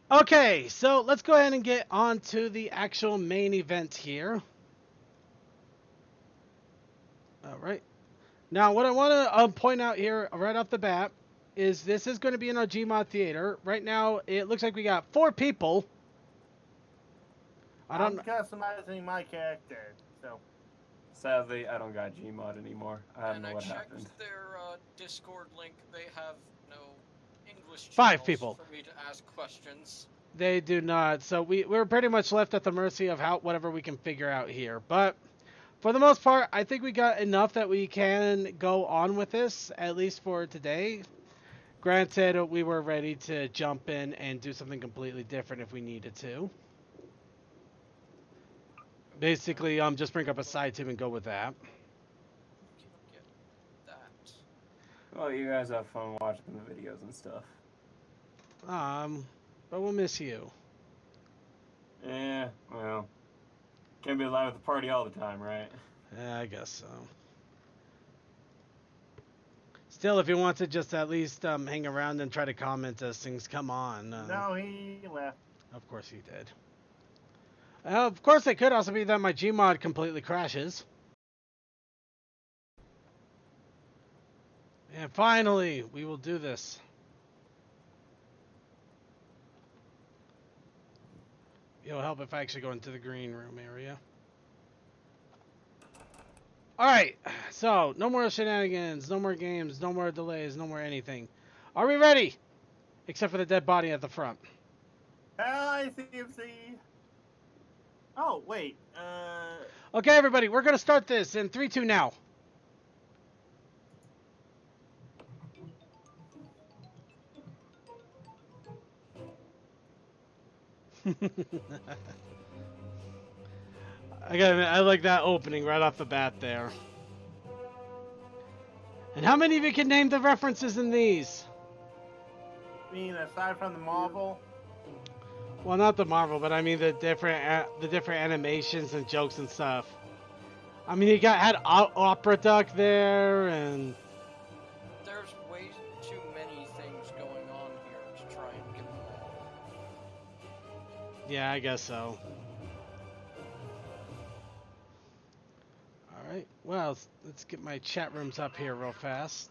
Okay, so let's go ahead and get on to the actual main event here. All right. Now, what I want to point out here right off the bat is this is going to be in our Gmod theater. Right now, it looks like we got 4 people. I'm customizing my character, so. Sadly, I don't got Gmod anymore. I don't know what happened. And I checked their Discord link. They have no English 5 channels people. for me to ask questions. They do not. So we're pretty much left at the mercy of whatever we can figure out here. But for the most part, I think we got enough that we can go on with this, at least for today. Granted, we were ready to jump in and do something completely different if we needed to. Basically, just bring up a side team and go with that. Get that. Well, you guys have fun watching the videos and stuff. But we'll miss you. Yeah, well, can't be alive at the party all the time, right? Yeah, I guess so. Still, if you want to just at least hang around and try to comment as things come on. No, he left. Of course he did. Of course, it could also be that my Gmod completely crashes. And finally, we will do this. It'll help if I actually go into the green room area. Alright, so no more shenanigans, no more games, no more delays, no more anything. Are we ready? Except for the dead body at the front. Hi, CMC. Oh, wait. Okay, everybody, we're going to start this in 3, 2 now. I like that opening right off the bat there. And how many of you can name the references in these? I mean, aside from the Marvel? Well, not the Marvel, but I mean the different animations and jokes and stuff. I mean, you had Opera Duck there, and there's way too many things going on here to try and get them all. Yeah, I guess so. All right. Well, let's get my chat rooms up here real fast.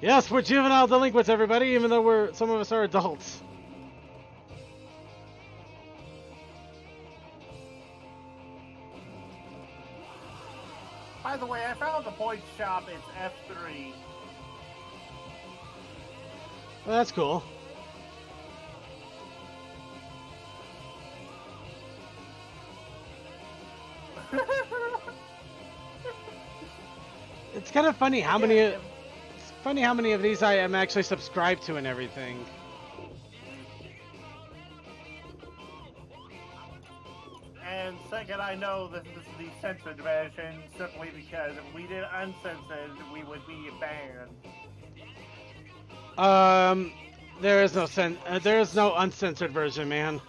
Yes, we're juvenile delinquents, everybody, even though some of us are adults. By the way, I found the point shop. It's F3. Well, that's cool. It's kind of funny how many. It's funny how many of these I am actually subscribed to and everything. And second, I know this is the censored version simply because if we did uncensored, we would be banned. There is no uncensored version, man.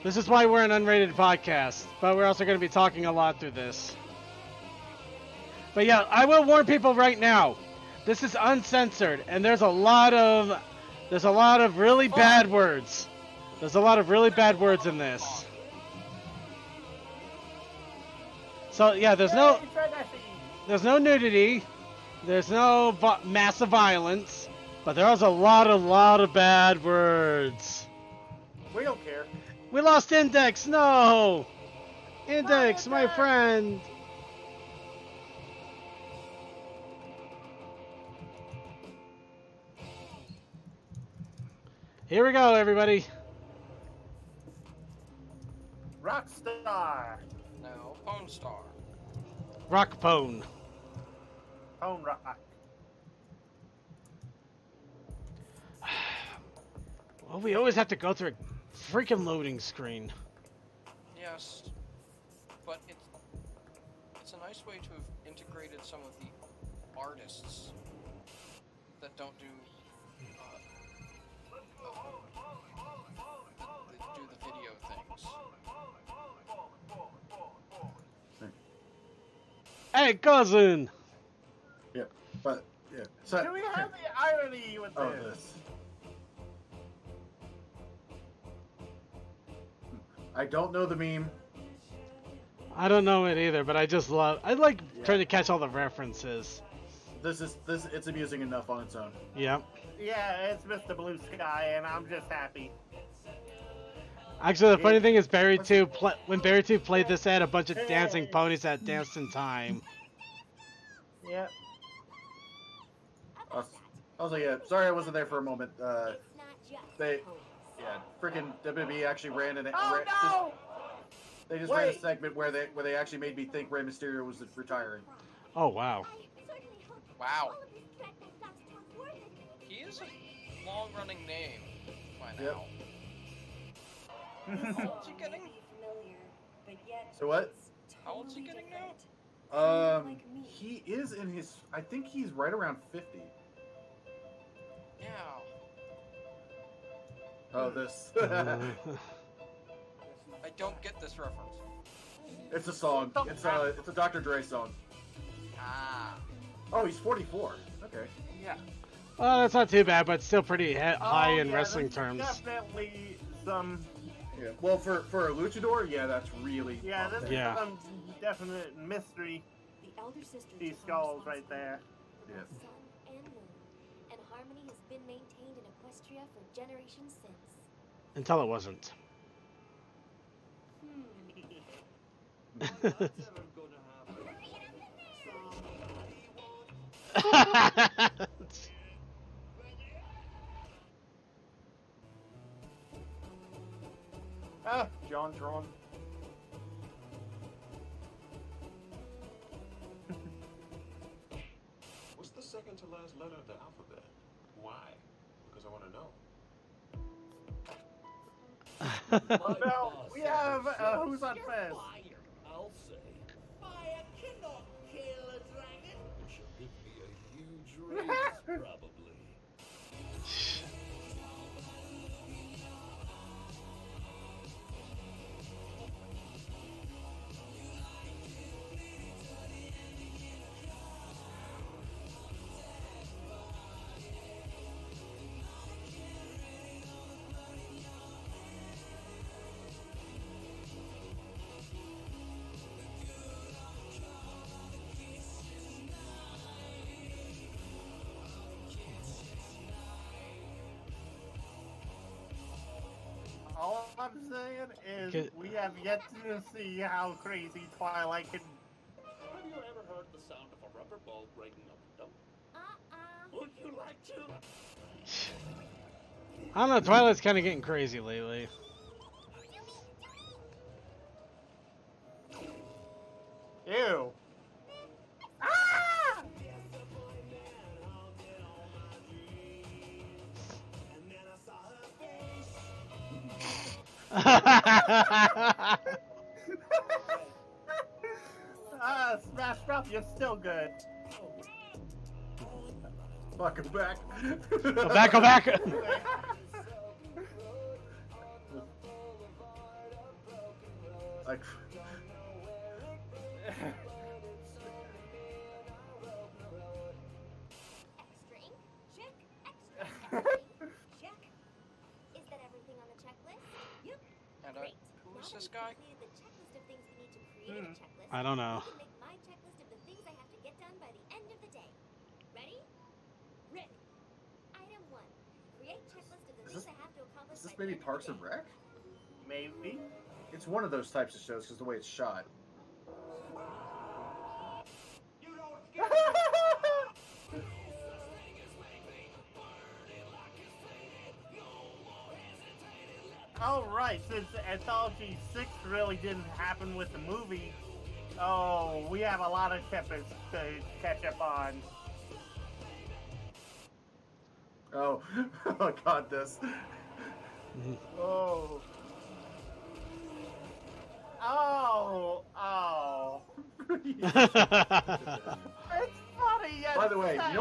This is why we're an unrated podcast, but we're also going to be talking a lot through this. But yeah, I will warn people right now. This is uncensored, and there's a lot of really bad words. There's a lot of really bad words in this. So yeah, there's no nudity, there's no massive violence, but there's a lot of bad words. We don't care. We lost Index. No, Index, my friend. Here we go, everybody. Rockstar. No, Pone Star. Rock Pone. Pone Rock. Well, we always have to go through a freaking loading screen. Yes, but it's a nice way to have integrated some of the artists that don't do Hey, cousin. Yeah, but yeah. So Do we have the irony with oh, this? this. I don't know the meme. I don't know it either, but I like Yeah. trying to catch all the references. This it's amusing enough on its own. Yep. Yeah, it's Mr. Blue Sky, and I'm just happy. Actually, the funny thing is, Barry 2, when Barry 2 played this, they had a bunch of dancing ponies that danced in time. Yep. I was like, yeah, sorry I wasn't there for a moment. Freaking WWE actually ran an. Oh no! They just ran a segment where they actually made me think Rey Mysterio was retiring. Oh, wow. Wow. He is a long-running name by Yep. now. How old's he getting? So what? How old's he getting now? He is in his. I think he's right around 50. Yeah. Oh, this. I don't get this reference. It's a song. It's a Dr. Dre song. Ah. Oh, he's 44. Okay. Yeah. Well, that's not too bad, but still pretty high in yeah, wrestling this is terms. Definitely some. Yeah. Well, for a luchador, yeah, that's really. Yeah, this Yeah. is some definite mystery. These skulls right there. Yeah. Sun and moon, and harmony has been maintained in Equestria for generations since. Until it wasn't. Ah, John Tron. What's the second to last letter of the alphabet? Why? Because I want to know. Well, we have who's on first? I'll say. Fire cannot kill a dragon. It should give me a huge raise, probably. All I'm saying is Good. we have yet to see how crazy Twilight can. Have you ever heard the sound of a rubber ball breaking up a dump? Would you like to? I don't know, Twilight's kind of getting crazy lately. Ew. Ah! Smashed up, you're still good. Fuck him back. Go back, go back! Like. Extra ink? Check. Extra ink? Check. Is that everything on the checklist? Yep. And Great. who is Now this that we've guy? completed the checklist of things we need to create in a checklist, I don't know. we can make my checklist of the things I have to get done by the end of the day. Ready? Ready. Item 1. Create checklist of the Is things I have to accomplish Is this by the maybe end Parks of and the day. Rec? Maybe. It's one of those types of shows because the way it's shot. Oh, right, since Anthology 6 really didn't happen with the movie, oh, we have a lot of chapters to catch up on. Oh, oh god, this. Oh. Oh, oh. It's funny yet By the way, sad.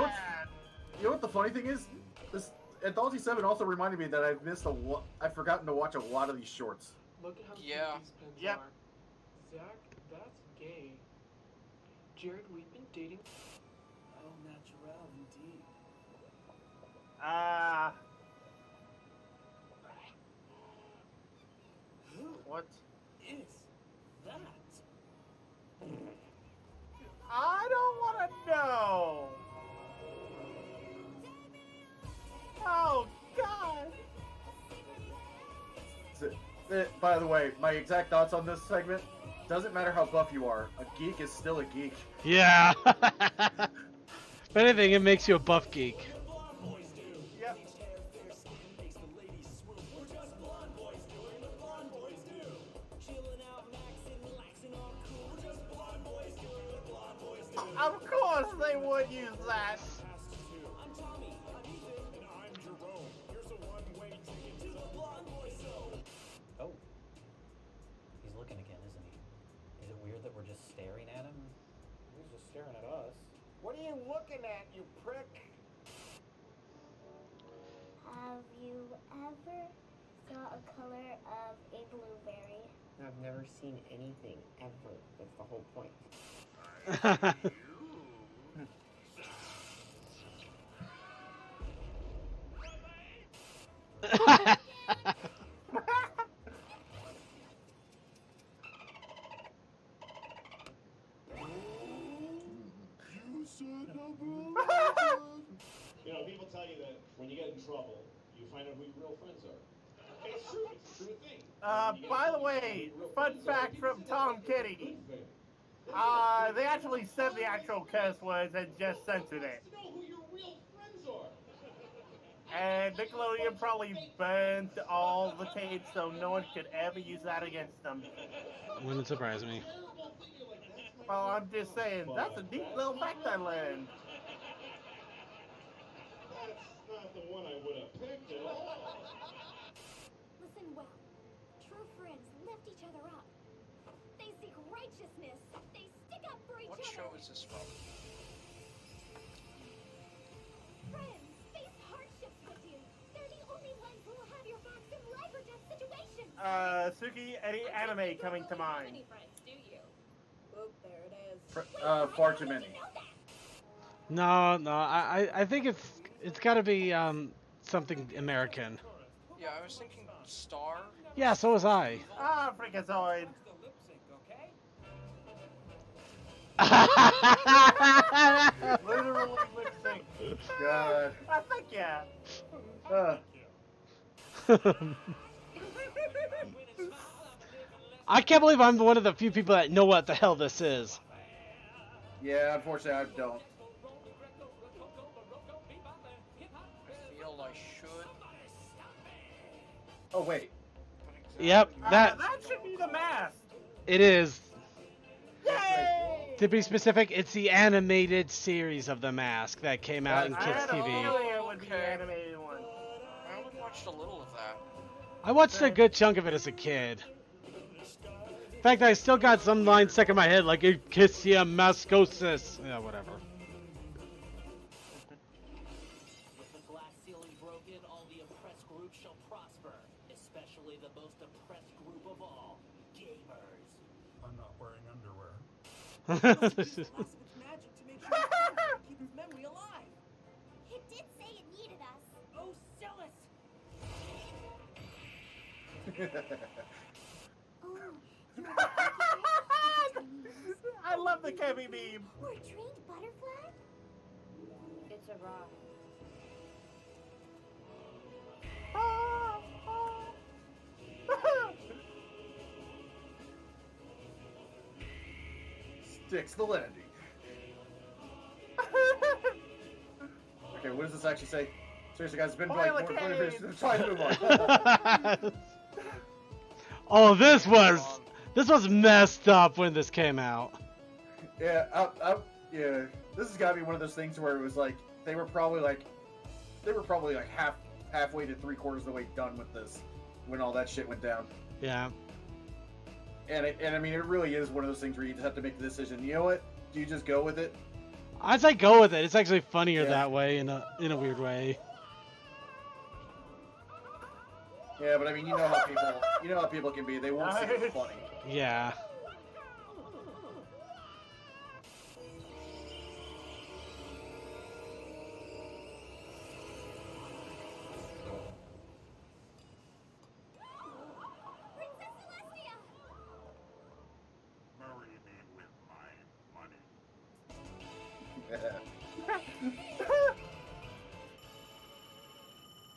you know what the funny thing is? This Anthology 7 also reminded me that I've forgotten to watch a lot of these shorts. Look at how Yeah. cute these pens Yep. are. Zach, that's gay. Jared, we've been dating. Oh, natural indeed. What? Is that? I don't want to know. Oh, God. By the way, my exact thoughts on this segment, doesn't matter how buff you are, a geek is still a geek. Yeah. If anything, it makes you a buff geek. Yep. Of course they would use that. Oh. He's looking again, isn't he? Is it weird that we're just staring at him? He's just staring at us. What are you looking at, you prick? Have you ever saw a color of a blueberry? I've never seen anything ever. That's the whole point. You know, people tell you that when you get in trouble, you find out who your real friends are. It's true. It's a true thing. By the way, fun fact from Tom Kitty. They actually said the actual curse words and just censored it. To know who your real friends are. And Nickelodeon probably burned all the tapes so no one could ever use that against them. Wouldn't surprise me. Well, I'm just saying, that's a deep little fact I learned. That's not the one I would have picked at all. Listen well. True friends lift each other up. They seek righteousness. They stick up for each What other. show is this from? Friends face hardships with you. They're the only ones who will have your backs in life or death situations. Suki, any anime coming to mind? Many friends, do you? Oop, there it is. Far too many. No, I think it's got to be something American. Yeah, I was thinking Star. Yeah, so was I. Ah, Freakazoid. Literally lip sync. God. I think, yeah. I can't believe I'm one of the few people that know what the hell this is. Yeah, unfortunately I don't. I feel I should. Oh, wait. Yep, that should be the mask. it is. Yay! To be specific, it's the animated series of The Mask that came out in I Kids had a TV. feeling it would be the animated one. I only watched a little of that. I watched a good chunk of it as a kid. In fact, I still got some lines stuck in my head, like "Ichysia mascosis." Yeah, whatever. With the glass ceiling broken, all the oppressed groups shall prosper, especially the most oppressed group of all, gamers. I'm not wearing underwear. Magic to make sure keep his memory alive. It did say it needed us. Oh, Celis! Oh, I love the Kevy meme. we're a trained butterfly? It's a rock. Sticks the landing. Okay, what does this actually say? Seriously, guys, it's been like more than 20 minutes. Try to move on. Oh, this was messed up when this came out. Yeah, yeah. This has got to be one of those things where it was like they were probably like halfway to 3/4 of the way done with this when all that shit went down. Yeah. And I mean, it really is one of those things where you just have to make the decision. You know what? Do you just go with it? I'd say go with it. It's actually funnier Yeah. that way in a weird way. Yeah, but I mean, you know how people can be. They won't see it funny. Yeah.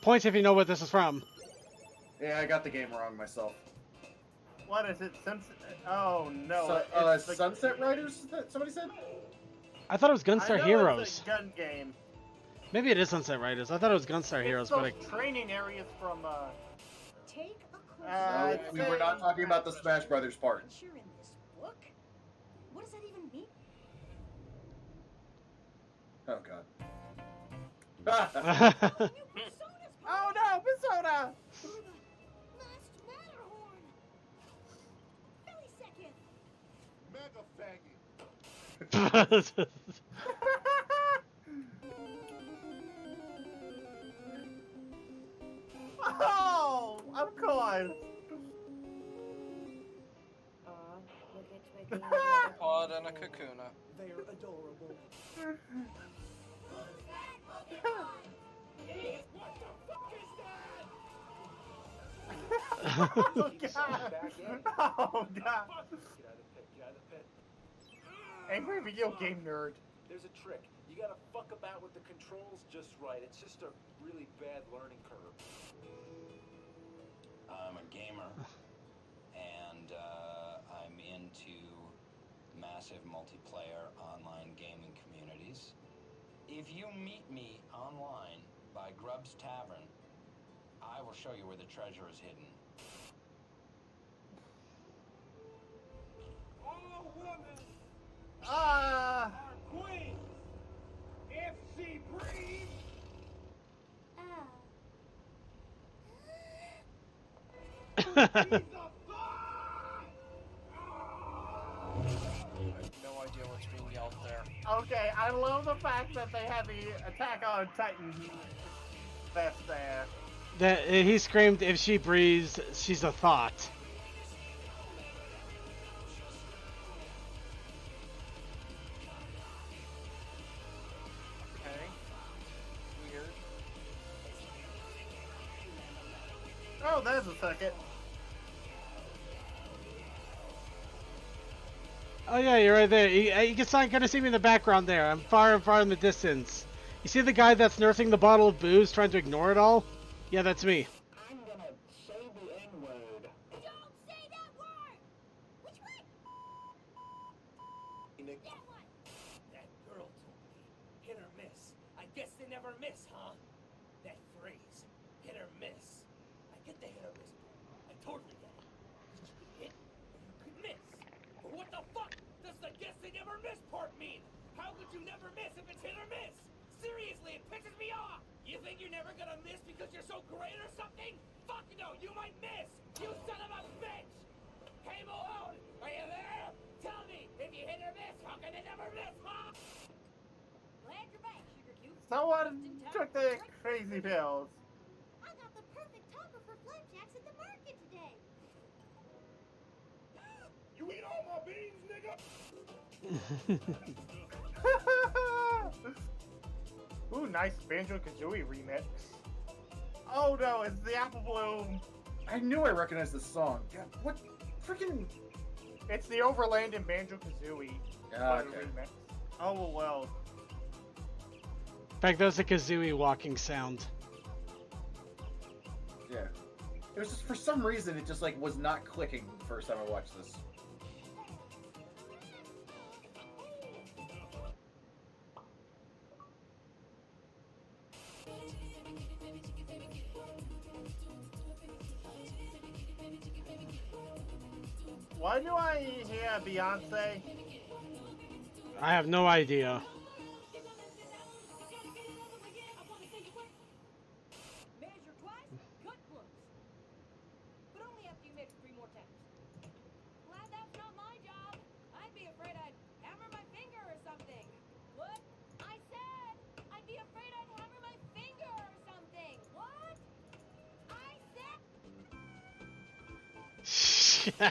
Points if you know what this is from. Yeah, I got the game wrong myself. What is it? Oh no! So, it's the- Sunset Riders? Somebody said? I thought it was I Gunstar know Heroes. It's a gun game. Maybe it is Sunset Riders. I thought it was Gunstar Heroes, It's those but training areas from. Take a close No, we were not talking about the Smash Brothers part. adventure in this book? What does that even mean? Oh god. Oh no, Persona! You're the masked Matterhorn! Millisecond! Mega faggot. Oh, of course. Look at Twiggy. Pod and a Kakuna. They're adorable. Oh god. Oh god. Get out of the pit. Get out of the pit. Angry video game nerd. There's a trick. You gotta fuck about with the controls just right. It's just a really bad learning curve. I'm a gamer, and I'm into massive multiplayer online gaming communities. If you meet me online by Grubb's Tavern, I will show you where the treasure is hidden. Oh, woman! Ah. Our queen! If she breathes! No idea what's being yelled there. Okay, I love the fact that they had the Attack on Titan vest there. That he screamed, "If she breathes, she's a thought." Okay. Weird. Oh, there's a second. Oh yeah, you're right there. You can kind of see me in the background there. I'm far and far in the distance. You see the guy that's nursing the bottle of booze, trying to ignore it all? Yeah, that's me. I'm gonna say the N-word. Don't say that word! Which one? That one! That girl told me, hit or miss. I guess they never miss, huh? That phrase, hit or miss. I get the hit or miss part. I totally get it. You could hit or you could miss. But what the fuck does the guess they never miss part mean? How could you never miss if it's hit or miss? Seriously, it pisses me off! You think you're never gonna miss because you're so great or something? Fuck no, you might miss! You son of a bitch! Hey Malone, are you there? Tell me, if you hit or miss, how can they never miss, huh? Glad you're back, Sugar Cube. Someone took the crazy pills. I got the perfect topper for flapjacks at the market today. You eat all my beans, nigga? Ooh, nice Banjo-Kazooie remix. Oh no, it's the Apple Bloom. I knew I recognized this song. God, what freaking... It's the Overland and Banjo-Kazooie Okay. remix. Oh well. In fact, that was a Kazooie walking sound. Yeah. It was just, for some reason, it just, like, was not clicking the first time I watched this. Why do I hear Beyonce? I have no idea. Measure twice, cut once. But only after you measure 3 more times. Glad that's not my job. I'd be afraid I'd hammer my finger or something. What? I said I'd be afraid I'd hammer my finger or something. What? I said. I'd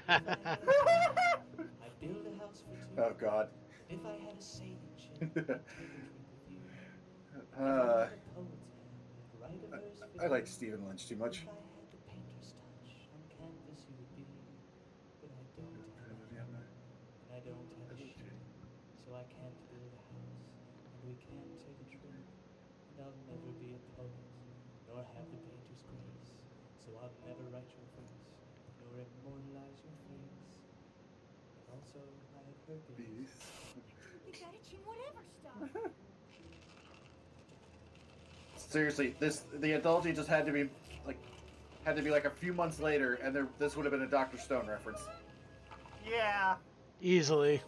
build a house for two. Oh, God. If I had a sailing ship. I like Stephen Lynch too much. If I had the painter's touch, on canvas you would be. But I don't have a hammer, and I don't have a ship. So I can't build a house, and we can't take a trip. And I'll never be a poet. No nor have the painter's grace. So I'll never write your face, nor immortalize your face. And also, I have herpes. You got itchy whatever stuff. Seriously, the anthology just had to be like a few months later, and this would have been a Dr. Stone reference. Yeah. Easily.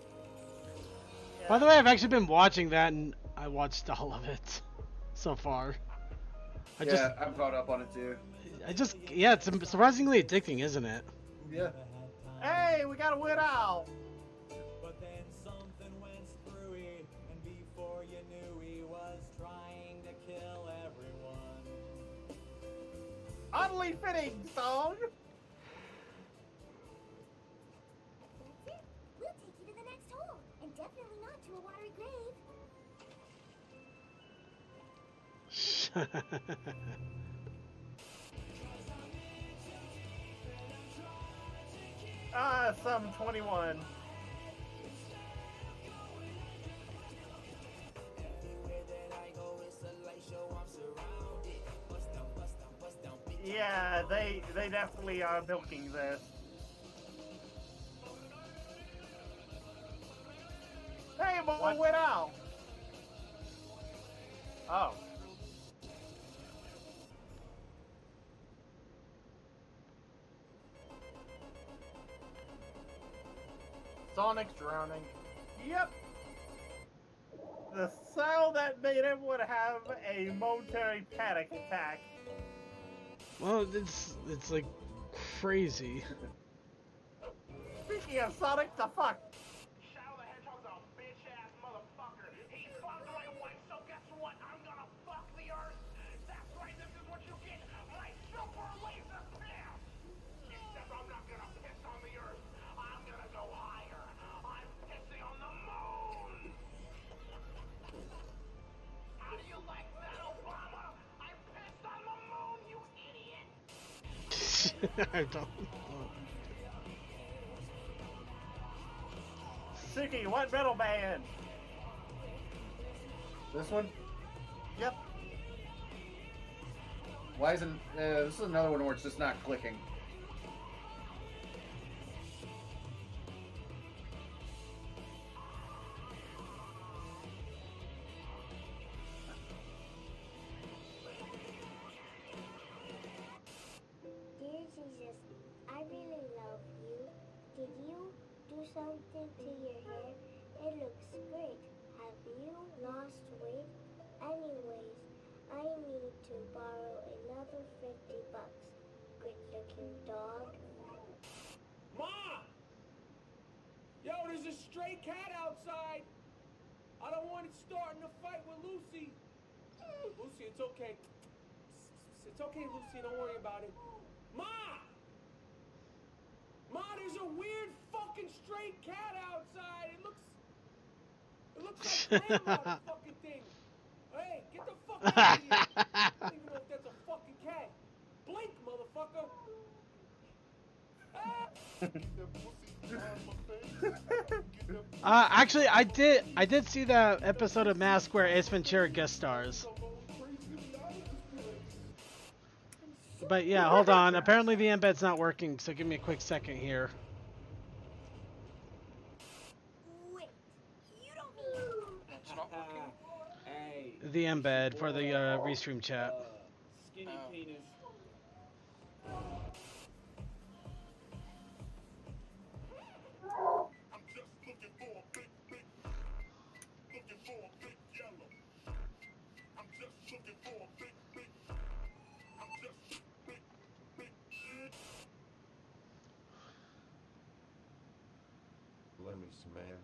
Yeah. By the way, I've actually been watching that, and I watched all of it so far. I'm caught up on it too. Yeah, it's surprisingly addicting, isn't it? Yeah. Hey, we got a Weird Al. But then something went screwy, and before you knew he was trying to kill everyone. Oddly fitting song. That's it. We'll take you to the next hole, and definitely not to a watery grave. Some 21. Yeah, they definitely are milking this. Hey, but Weird Al. Oh. Sonic's drowning. Yep. The sound that made everyone have a momentary panic attack. Well, it's like crazy. Speaking of Sonic, the fuck? Shadow the Hedgehog's a bitch-ass motherfucker. He fucked my wife, so guess what? I'm gonna fuck the Earth. That's right, this is what you get. My super laser piss. Except I'm not gonna piss on the Earth. I'm gonna go higher. I'm pissing on the moon. How do you like that, Obama? I pissed on the moon, you idiot. I don't. Suki, what metal band? This one? Yep. Why isn't this is another one where it's just not clicking? Dear Jesus, I really love you. Did you do something to your hair? It looks great. Have you lost weight? Anyways, I need to borrow another $50. Good looking dog. Mom! Yo, there's a stray cat outside. I don't want it starting a fight with Lucy. Lucy, it's okay. It's okay, Lucy. Don't worry about it. Ma! Ma, there's a weird fucking stray cat outside. It looks like grandma, the fucking thing. Hey, get the fuck out of here. I don't even know if that's a fucking cat. Blink, motherfucker. Actually, I did see that episode of Mask where Ace Ventura guest stars. But yeah, hold on. Apparently the embed's not working, so give me a quick second here. Wait, you don't mean... It's not working. Hey. The embed for the restream chat. Skinny penis. I'm just looking for a big yellow. I'm just looking for a big. I'm just big. Let me smash.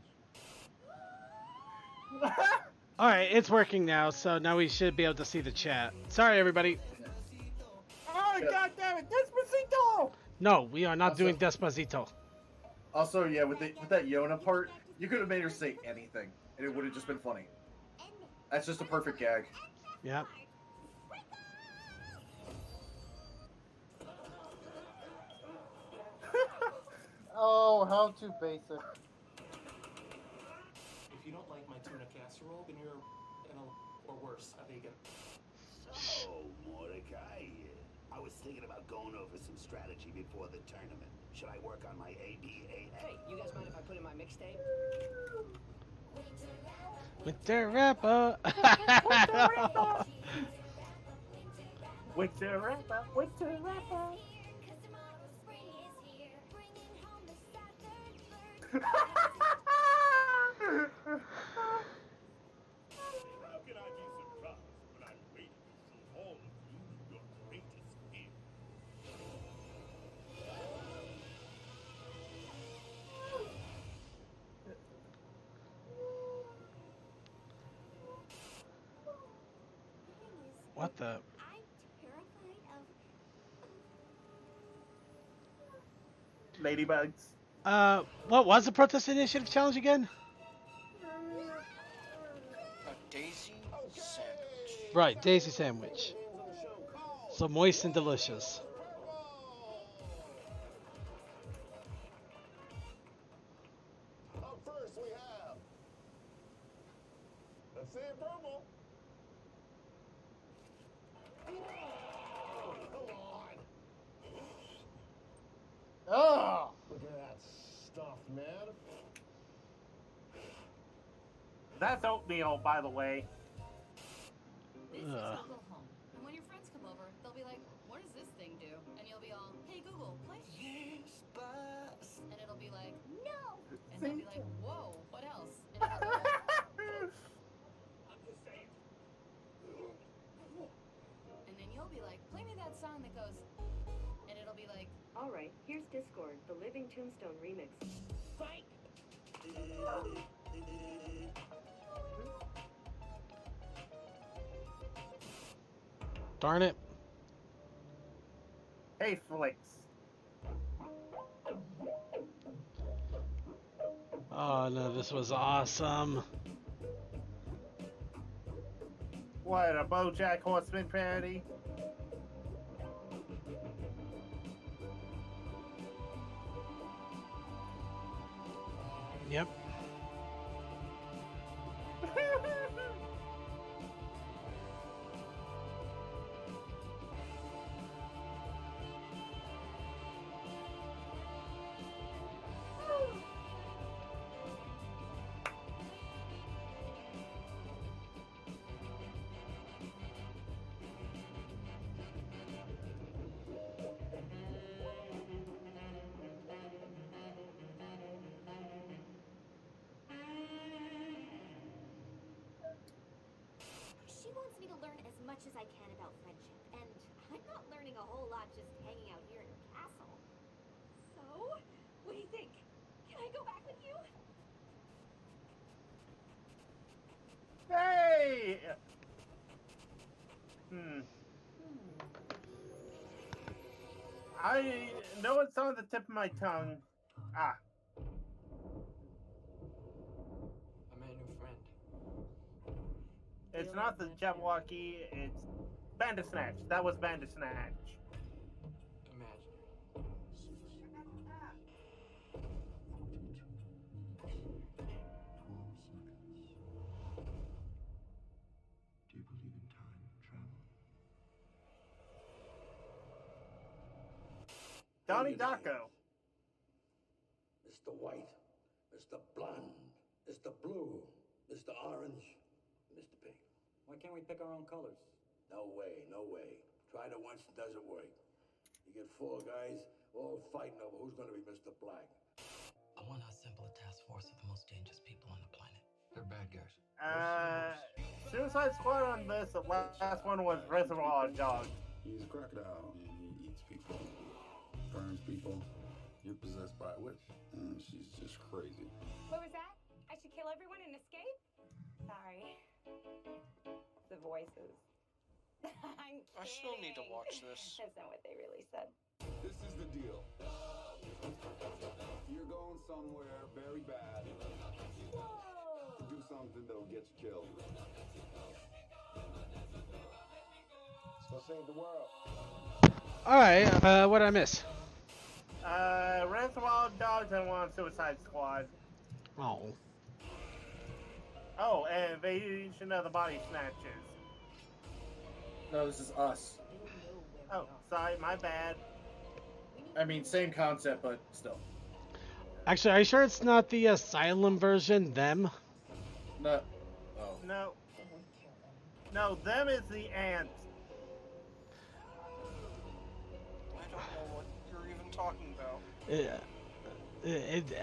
Alright, it's working now, so now we should be able to see the chat. Sorry, everybody. Oh, God damn it, Despacito! No, we are not Also- doing Despacito. Also, yeah, with that Yona part, you could have made her say anything, and it would have just been funny. That's just a perfect gag. Yep. Oh, how too basic. If you don't like my tuna casserole, then you're or worse, a vegan. Oh, Mordecai. I was thinking about going over some strategy before the tournament. Should I work on my ABA? Hey, you guys mind if I put in my mixtape? Winter Rapper. Winter Rapper, Winter Rapper. How can I be surprised when I'm waiting to show all of you your greatest fear? What the? I'm terrified of Ladybugs. What was the protest initiative challenge again? A daisy sandwich. Right, daisy sandwich. So moist and delicious. Up first we have. Let's see it purple. Come on. Oh! Look at that stuff, man. That's oatmeal, by the way. this is Google Home. And when your friends come over, they'll be like, what does this thing do? And you'll be all, hey Google, play. Yes, boss. And it'll be like, no. And they'll be like, whoa, what else? And it'll go, I'm just saying. and then you'll be like, play me that song that goes, and it'll be like, all right, here's Discord, the Living Tombstone remix. Psych. Darn it. Hey, Flicks. Oh no, this was awesome. What, a BoJack Horseman parody? Yep. She wants me to learn as much as I can about friendship, and I'm not learning a whole lot just hanging out here in her castle. So, what do you think? Can I go back with you? Hey! I know it's on the tip of my tongue. Ah. I met a new friend. It's not the Jabberwocky, it's Bandersnatch. That was Bandersnatch. Imaginary. Do you believe in time travel? Donnie Darko. Mr. White, Mr. Blonde, Mr. Blue, Mr. Orange, Mr. Pink. Why can't we pick our own colors? No way, no way. Tried it once, it doesn't work. You get four guys all fighting over who's going to be Mr. Black. I want to assemble a task force of the most dangerous people on the planet. They're bad guys. Suicide Squad on this. The last one was Reservoir Dogs. He's a crocodile and he eats people, burns people. You're possessed by a witch, and she's just crazy. What was that? I should kill everyone and escape? Sorry. The voices. I'm kidding. I still need to watch this. That's not what they really said. This is the deal. You're going somewhere very bad to do something that'll get you killed. So save the world. Alright, what did I miss? Reservoir Dogs and one Suicide Squad. Oh. Oh, and Invasion of the Body Snatchers. No, this is Us. Oh, sorry, my bad. I mean, same concept, but still. Actually, are you sure it's not the Asylum version, Them? No. Oh. No. No, them is the ants. I don't know what you're even talking about.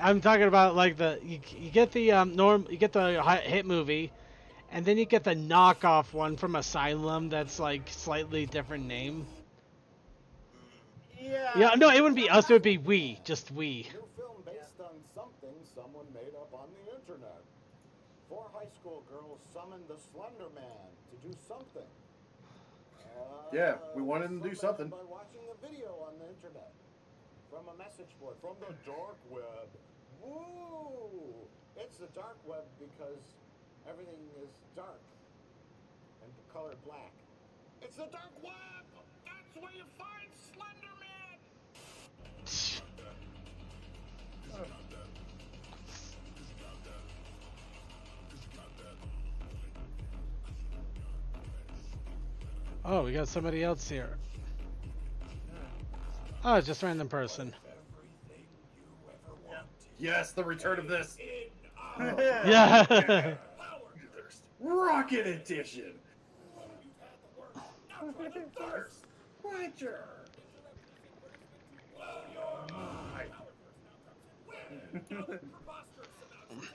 I'm talking about like you get the you get the hit movie, and then you get the knockoff one from Asylum that's like slightly different name. Yeah. Yeah, no, it wouldn't be Us. It would be We, just We. New film based on something someone made up on the internet. 4 high school girls summoned the Slender Man to do something. Yeah, we wanted him to do something. By watching a video on the internet. From a message board, from the dark web. Woo! It's the dark web because everything is dark and colored black. It's the dark web! That's where you find Slender Man! Oh, we got somebody else here. Oh, it's just a random person. Yes, the return of this. Yeah. Rocket Edition. Roger.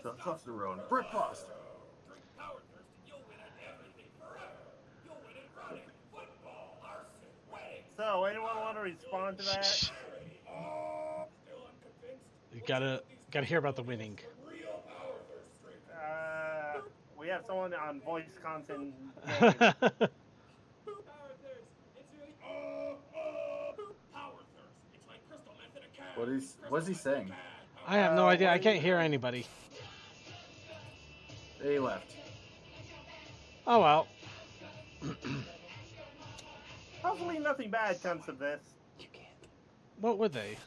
Testosterone. Britbust. So, anyone want to respond to that? You gotta hear about the winning. We have someone on voice content. What is he saying? I have no idea. I can't hear anybody. They left. Oh well. Hopefully nothing bad comes of this. What would they?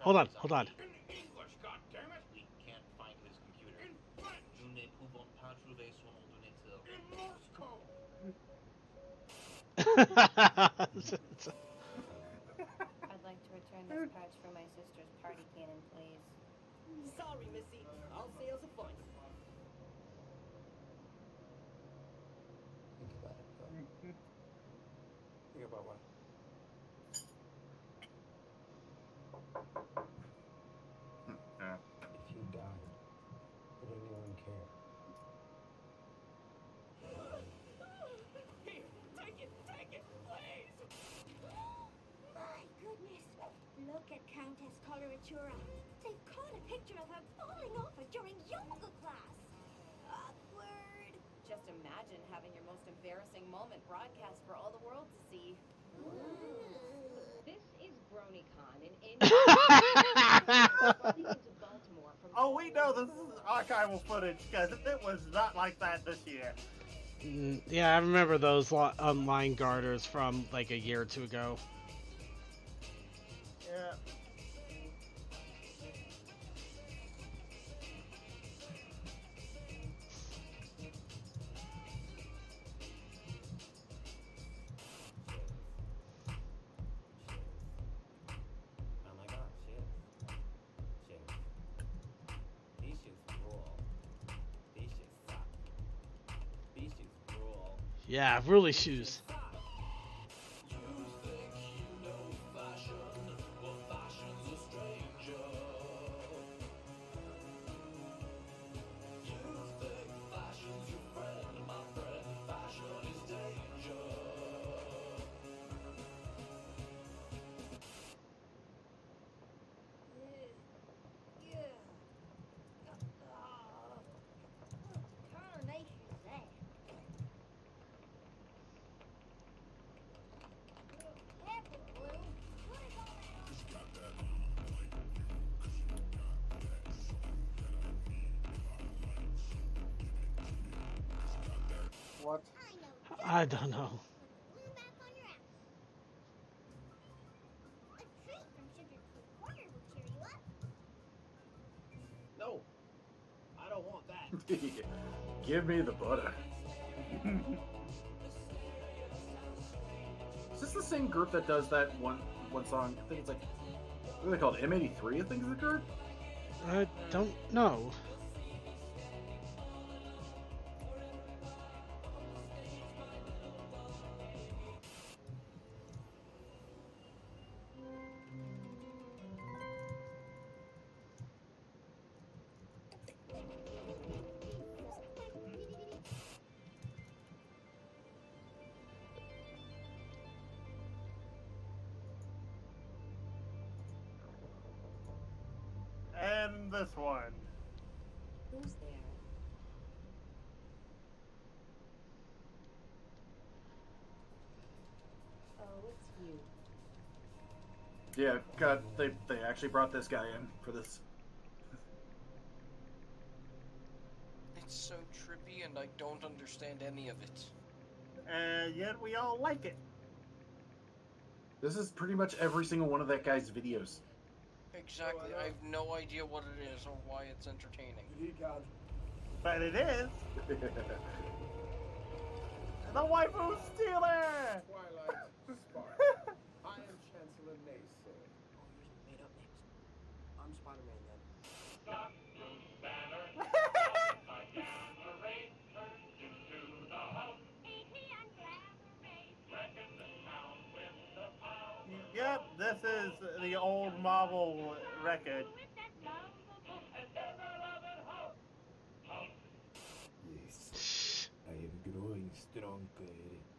Hold on. English, goddammit! We can't find his computer. In French! Nous ne pouvons pas trouver son ordinateur. In Morse code! I'd like to return this patch for my sister's party cannon, please. Sorry, Missy. All sales are fine. Think about it, though. Think about what? If you died, would anyone care? Here, take it, please! My goodness. Look at Countess Coloratura. They've caught a picture of her falling off it during yoga class. Awkward. Just imagine having your most embarrassing moment broadcast for all the world to see. This is BronyCon in India. Oh, we know this is archival footage because it was not like that this year. Yeah, I remember those line garters from like a year or two ago. Yeah. Oh my god, shit. These shits rule. These shits suck. These shits rule. Yeah, really shoes. What? I don't know. A treat from Give me the butter. Is this the same group that does that one song? I think it's like, what are they called? M83, I think is the group? I don't know. And this one. Who's there? Oh, it's you. Yeah, God, they actually brought this guy in for this. It's so trippy and I don't understand any of it. And yet we all like it. This is pretty much every single one of that guy's videos. Exactly. I have no idea what it is or why it's entertaining. But it is. The waifu stealer! Twilight Spark. I am Chancellor Nacer. Oh, yours is made up names. I'm Spider-Man then. Yep, this is the old Marvel record. Yes, I am growing stronger.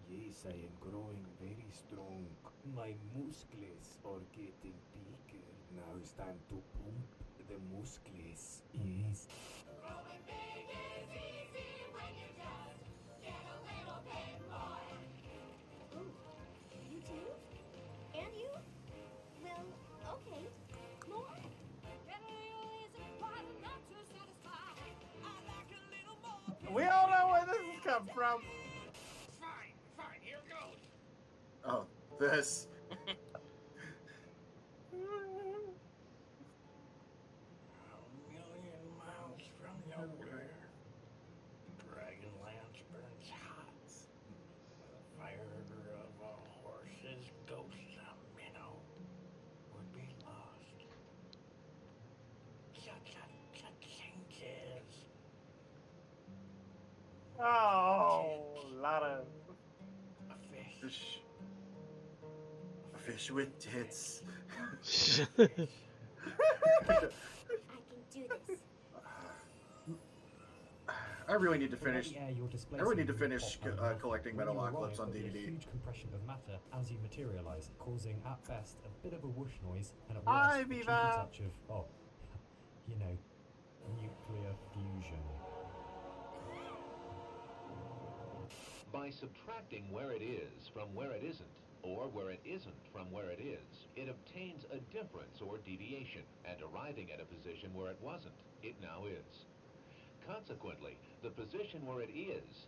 Yes, I am growing very strong. My muscles are getting bigger. Now it's time to pump the muscles. Yes. Growing big is easy when you just get a little bit more. Ooh, you too? And you? Well, okay. More? We all know where this has come from. Fine, here goes. Oh, this. A million miles from nowhere, Dragonlance burns hot. The fire of a horse's ghost, a minnow, would be lost. Changes. Oh, a lot of A fish. Fish. A fish with tits. I can do this. I really need to finish. Air you're displacing I really need to will finish pop over. collecting When you Metalocalypse arrive, on there'll be a DVD. huge compression of matter as you materialize, causing at best a bit of a whoosh noise and at Hi, worst a cheeky Viva. touch of, oh, you know, nuclear fusion. By subtracting where it is from where it isn't, or where it isn't from where it is, it obtains a difference or deviation, and arriving at a position where it wasn't, it now is. Consequently, the position where it is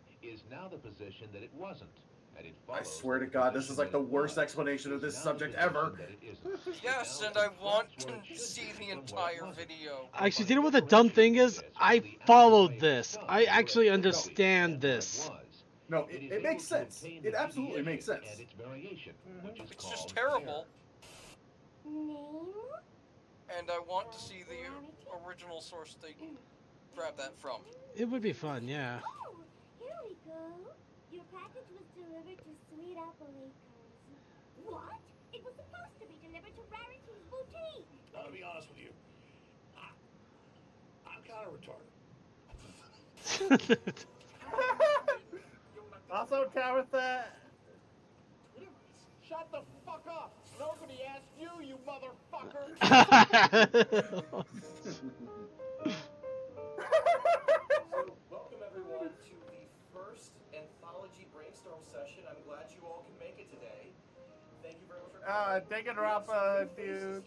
now the position that it wasn't, and it I follows swear to that the God, this is position like the that it worst was explanation of this is now subject the ever. position that it isn't. Yes, It and now I want subtracts where it to should see be the from where it entire wasn't. video. Actually, do you know what the dumb thing is? I followed this. I actually understand this. No, it makes sense. It absolutely makes sense. And its variation, which is It's called just terrible. Name? And I want to see the original source they grabbed that from. It would be fun, yeah. Oh, here we go. Your package was delivered to Sweet Apple Acres. What? It was supposed to be delivered to Rarity's boutique. I'll be honest with you. I'm kind of retarded. Also, Tabitha. Shut the fuck up! Nobody asked you, you motherfucker! Welcome everyone to the first Anthology brainstorm session. I'm glad you all can make it today. Thank you very much for Take it off, dude.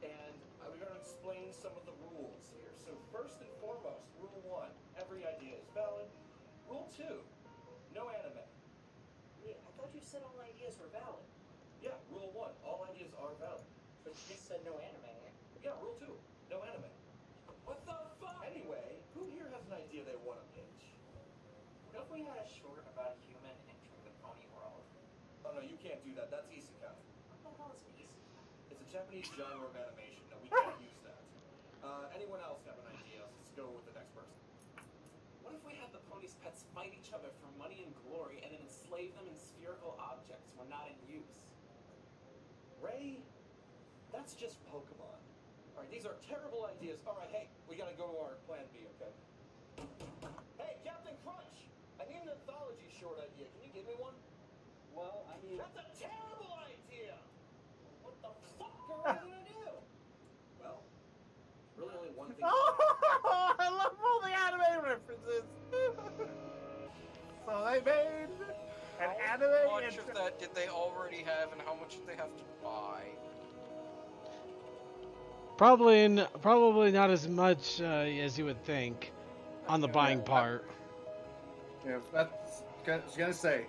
And we're going to explain some of the rules here. So first and foremost, rule 1, every idea is valid. Rule 2, no anime. Wait, I thought you said all ideas were valid. Yeah, rule 1, all ideas are valid. But you just said no anime. Yeah, rule 2, no anime. What the fuck? Anyway, who here has an we had a short about a human entering the pony world? Oh no, you can't do that. That's isekai. What the hell is an isekai? It's a Japanese genre of animation. No, we can't use that. Anyone else have an idea? Let's go with the next person. What if we had the ponies' pets fight each other for money and glory and then enslave them in spherical objects when not in use? Ray, that's just Pokemon. Alright, these are terrible ideas. Alright, hey, we gotta go to our plan B, okay? Hey, Captain Crunch! I need an anthology short idea. Can you give me one? Well, I mean... That's a terrible idea! What the fuck are we gonna do? Well, really only one thing. Oh, I love all the anime references. So they made an anime. How much of that did they already have, and how much did they have to buy? Probably not as much as you would think on the buying part. Yeah, I was gonna say,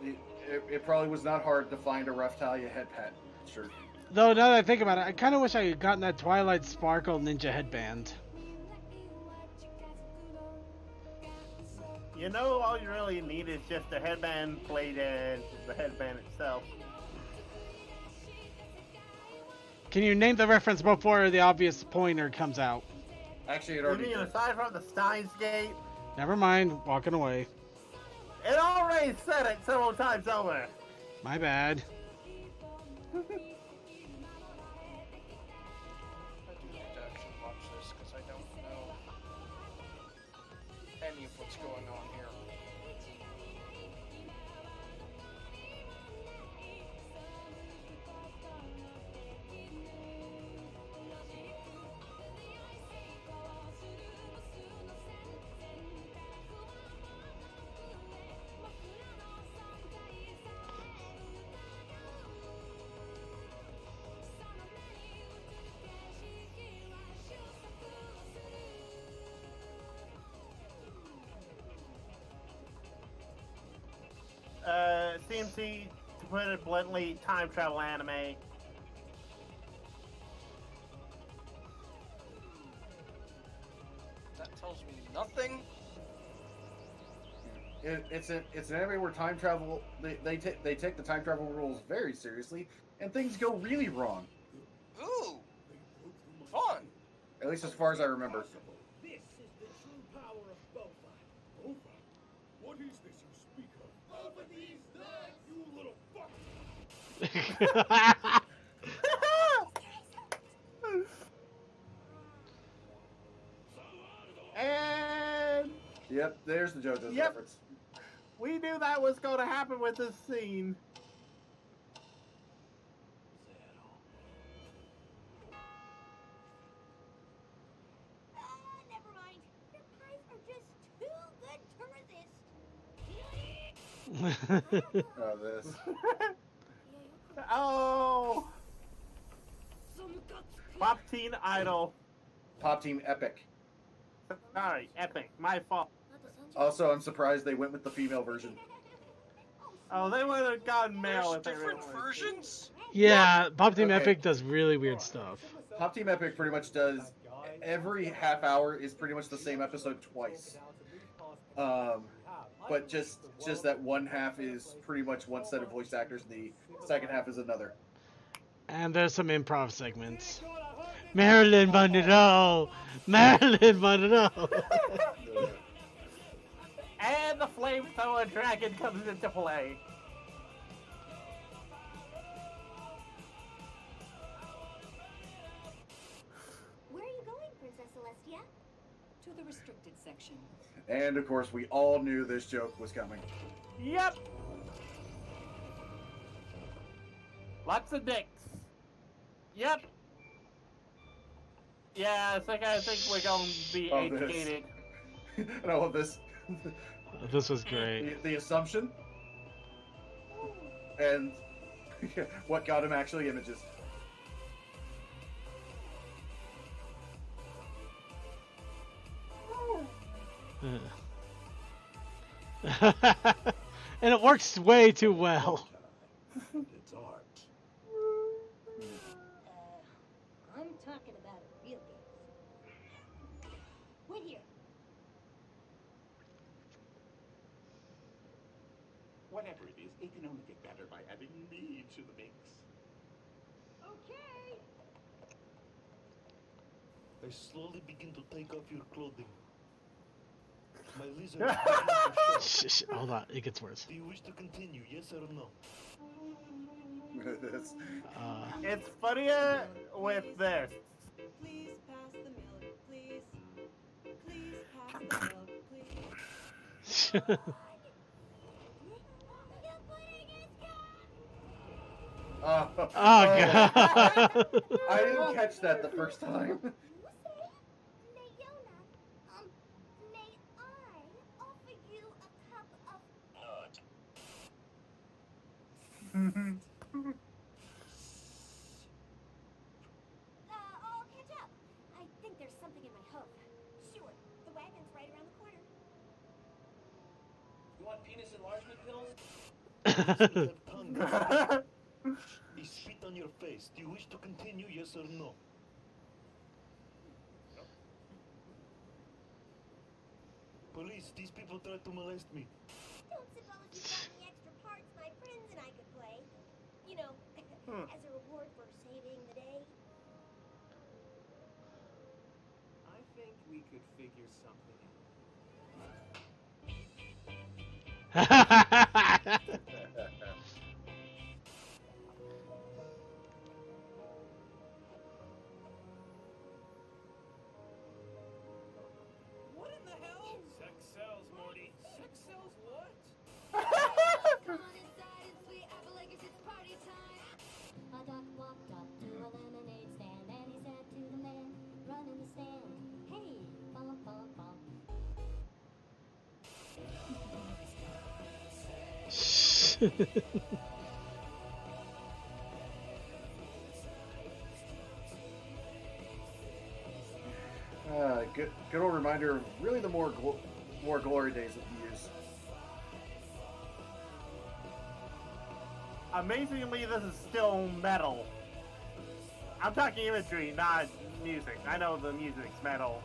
it probably was not hard to find a Raphtalia head pat shirt. Though now that I think about it, I kind of wish I had gotten that Twilight Sparkle ninja headband. You know, all you really need is just a headband plate and the headband itself. Can you name the reference before the obvious pointer comes out? Actually, it You already mean did. aside from the Steins Gate? Never mind, walking away. It already said it several times over. My bad. I do need to actually watch this, because I don't know any of what's going on here. CMC, to put it bluntly, time travel anime. That tells me nothing. It's an anime where time travel they take the time travel rules very seriously, and things go really wrong. Ooh, fun. At least as far as I remember. This is the true power of Boba. Boba? What is this you speak of? Boba these nuts, you little fuck! And Yep, there's the JoJo's Yep. reference. we knew that was going to happen with this scene. Never mind. Your pies are just too good to resist. Oh, this. Oh! Pop Teen Idol. Pop Team Epic. Sorry, Epic. My fault. Also, I'm surprised they went with the female version. Oh, they would have gone male There's if they different really wanted to. versions? Yeah, Pop Team Okay. Epic does really weird stuff. Pop Team Epic pretty much does every half hour is pretty much the same episode twice. But just that one half is pretty much one set of voice actors, and the second half is another. And there's some improv segments. Marilyn Monroe! Marilyn Monroe! And the flamethrower dragon comes into play. Where are you going, Princess Celestia? To the restricted section. And of course, we all knew this joke was coming. Yep. Lots of dicks. Yep. Yeah, I think we're going to be Oh, this. educated. And I love this. This was great. The assumption. And what got him actually images. And it works way too well. It's art. I'm talking about a real game. Wait here. Whatever it is, it can only get better by adding me to the mix. Okay. I slowly begin to take off your clothing. My lizard begins to show. Shh, hold on, it gets worse. Do you wish to continue, yes or no? It's funnier with this. Please pass the milk, please. Please pass the milk, please. Oh, Oh, God. I didn't catch that the first time. May I offer you a cup of I'll catch up. I think there's something in my hoof. Sure, the wagon's right around the corner. You want penis enlargement pills? He spit on your face. Do you wish to continue, yes or no? Police, these people tried to molest me. Don't suppose you've got any extra parts my friends and I could play? You know, as a reward for saving the day. I think we could figure something What in the hell? Sex sells, Morty. Sex sells what? Come on inside and sweet apple Lakers, it's party time. A duck walked up to a lemonade stand and he said to the man running the stand, hey, bum bum bum. Good old reminder of really the more glory days of Muse. Amazingly, this is still metal. I'm talking imagery, not music. I know the music's metal.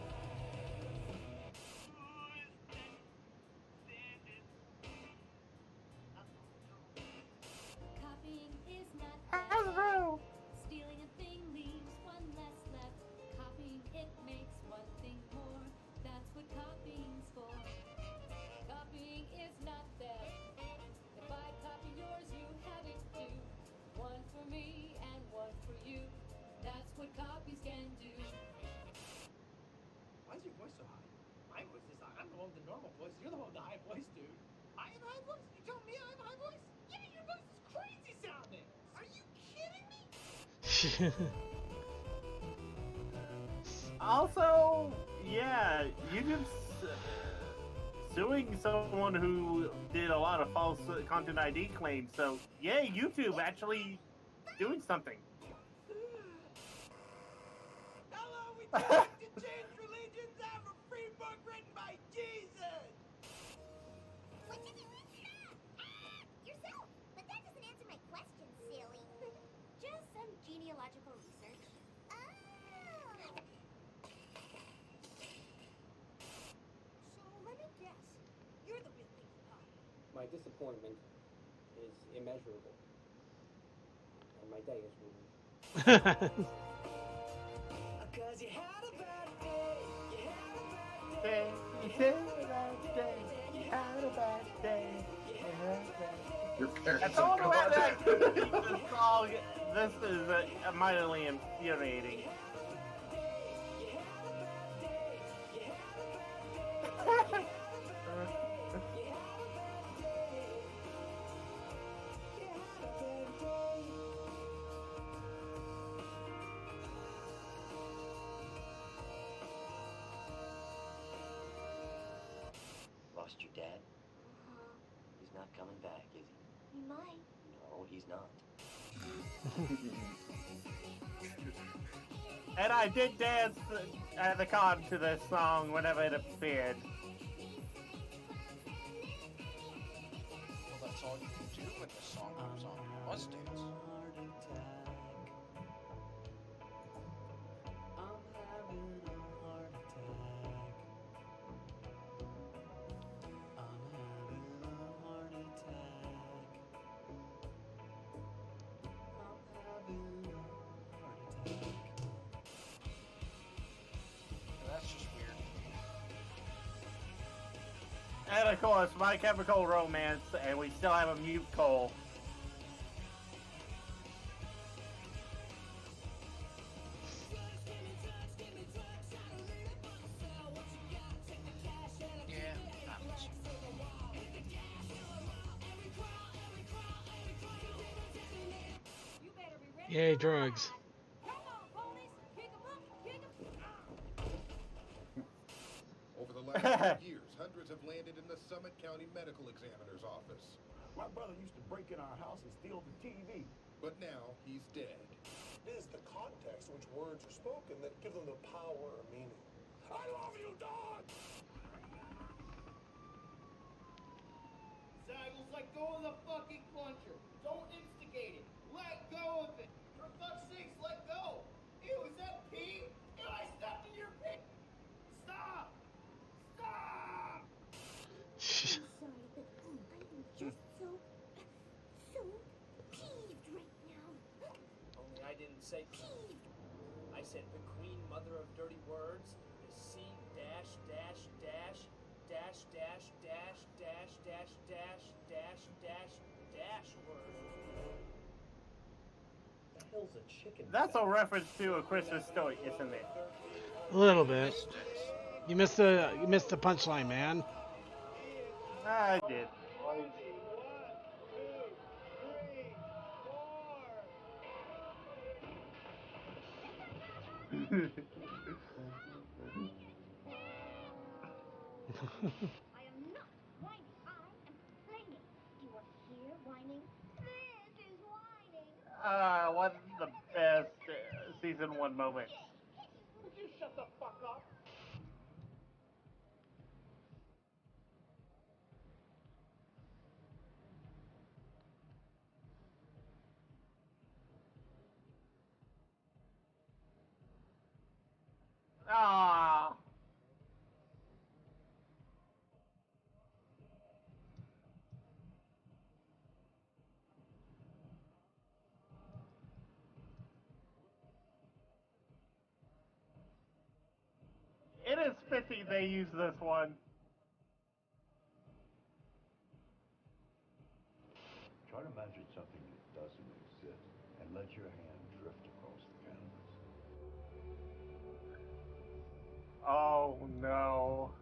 Copying is not bad. Stealing a thing leaves one less left. Copying it makes one thing more. That's what copying's for. Copying is not theft. If I copy yours, you have it too. One for me and one for you. That's what copies can do. Why is your voice so high? My voice is high. I'm the one with the normal voice. You're the one with the high voice, dude. I have a high voice? You tell me I have a high voice? Yeah, your voice is crazy sounding. Are you kidding me? Also, yeah, YouTube's suing someone who did a lot of false content ID claims. So, yay, YouTube actually doing something. Hello, we tried to change religions. I have a free book written by Jesus. What did you yourself? But that doesn't answer my question, silly. Just some genealogical research. Oh. So let me guess. You're the real Pinkie Pie. My disappointment is immeasurable. And my day is ruined. Cause you had a bad day. You had a bad day. You had a bad day. You had a bad day. You had a bad day. Your parents That's all are the way gone. that this song. This is mightily infuriating. Lost your dad? He's not coming back, is he? You might. No, he's not. And I did dance at the con to this song whenever it appeared. Well, that's all you can do when the song comes on. You must dance. And of course, My Chemical Romance, and we still have a mute Cole. Yeah, happens. Yay, drugs. Over the last 2 years, hundreds have landed in the Summit County Medical Examiner's office. My brother used to break in our house and steal the TV. But now he's dead. It is the context in which words are spoken that give them the power or meaning. I love you, dog! Saggles, let go of the fucking plunger. Don't instigate it. Let go of it. For fuck's sakes, let go. Ew, is that pee? Ew, I stepped in your pee. Stop! Stop! I'm sorry, but I am just so peeved right now. Only I didn't say peeved. I said the queen mother of dirty words is C dash dash dash dash dash dash dash dash dash dash dash dash word. The hell's a chicken? That's a reference to A Christmas Story, isn't it? A little bit. You missed the punchline, man. I did. I am not whining. I am complaining. You are here whining. This is whining. What's the best season 1 moment? Would you shut the fuck up? Ah. It is fitting they use this one. Try to imagine something that doesn't exist and let your hand drift across the canvas. Oh no.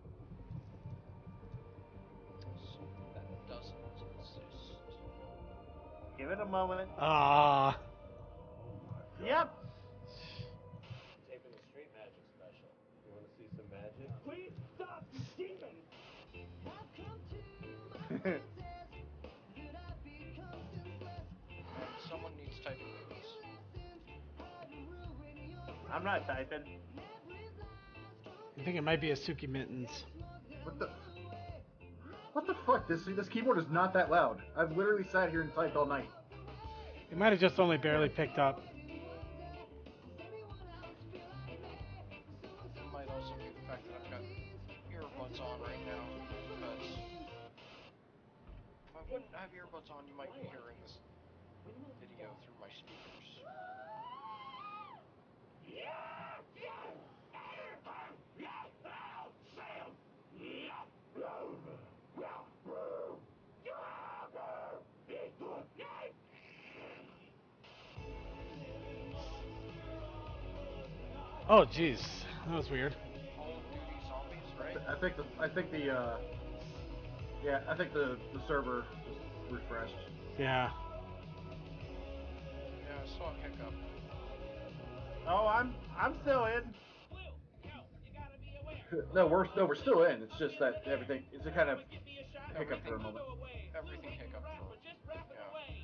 Something that doesn't exist. Give it a moment. Ah. Yep. Taping the street magic special. You want to see some magic? Please stop, you demon! Someone needs typing moves. I'm not typing. I think it might be a Suki Mittens. What the fuck? This keyboard is not that loud. I've literally sat here and typed all night. It might have just only barely picked up. It might also be the fact that I've got earbuds on right now, because if I wouldn't have earbuds on, you might be hearing this video through my speakers. Oh, jeez, that was weird. Call of Duty Zombies, right? I think the server just refreshed. Yeah. Yeah, I saw a hiccup. Oh, I'm still in. No, we're still in. It's just that everything it's a kind of hiccup for a moment. Everything hiccup for.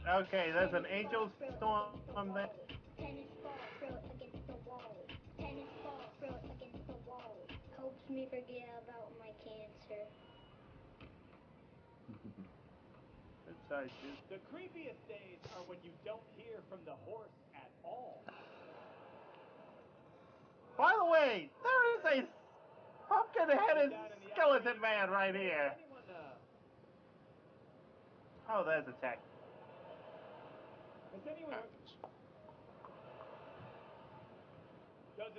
Yeah. Okay, there's an angel storm on there. Tennis ball, throw it against the wall. Tennis ball, throw it against the wall. Helps me forget about my cancer. The creepiest days are when you don't hear from the horse at all. By the way, there is a pumpkin-headed skeleton man right here. Oh, there's a tech.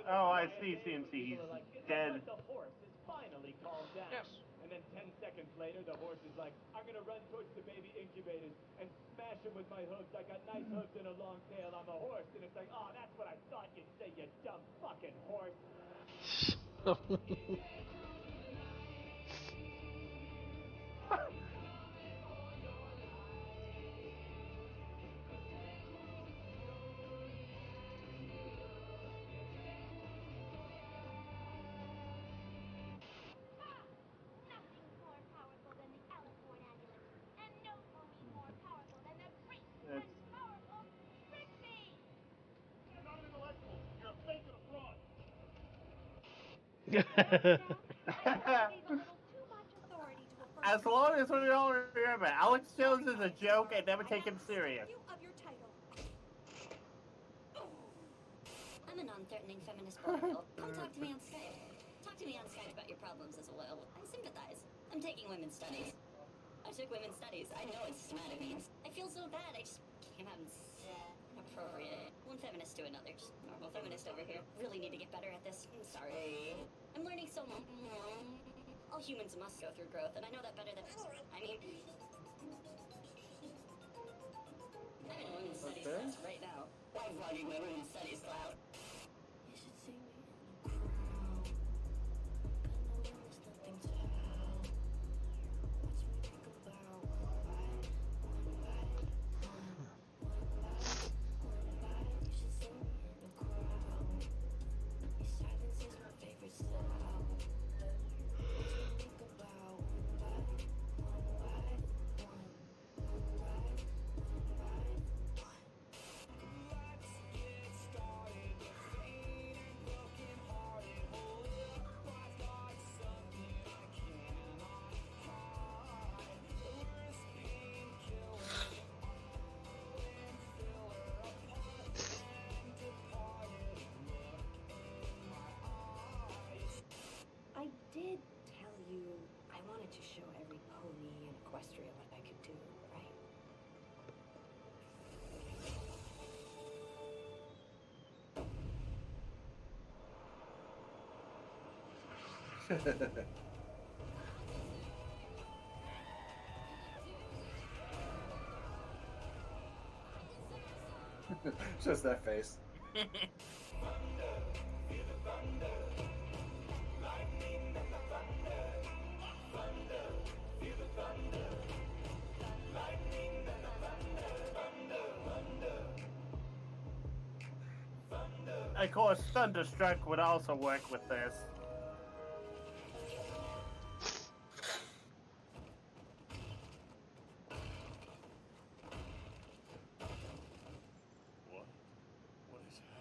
Oh, I see, CMC. He's dead. The horse is finally calmed down. Yes. And then 10 seconds Seconds later, the horse is like, I'm gonna run towards the baby incubators and smash them with my hooves. I got nice hooves and a long tail. I'm a horse. And it's like, oh, that's what I thought you'd say, you dumb fucking horse. As long as we all remember, Alex Jones is a joke and never take him serious. I'm a non-threatening feminist political. Come talk to me on Skype. Talk to me on Skype about your problems as well. I sympathize. I'm taking women's studies. I took women's studies. I know what systematic means. I feel so bad. I just came out and said inappropriate. One feminist to another. Just normal feminist over here. Really need to get better at this. I'm sorry. I'm learning so much. All humans must go through growth, and I know that better than... I mean... I'm in women's studies class right now. I'm vlogging my women's studies cloud. You should see me in the crowd. I know there's nothing to help. Watch me think about one bite. You should see me in the crowd. Your silence is my favorite sound. Watch me think about one bite. I did tell you I wanted to show every pony in Equestria what I could do, right? Just that face. Of course, Thunderstruck would also work with this. What has happened?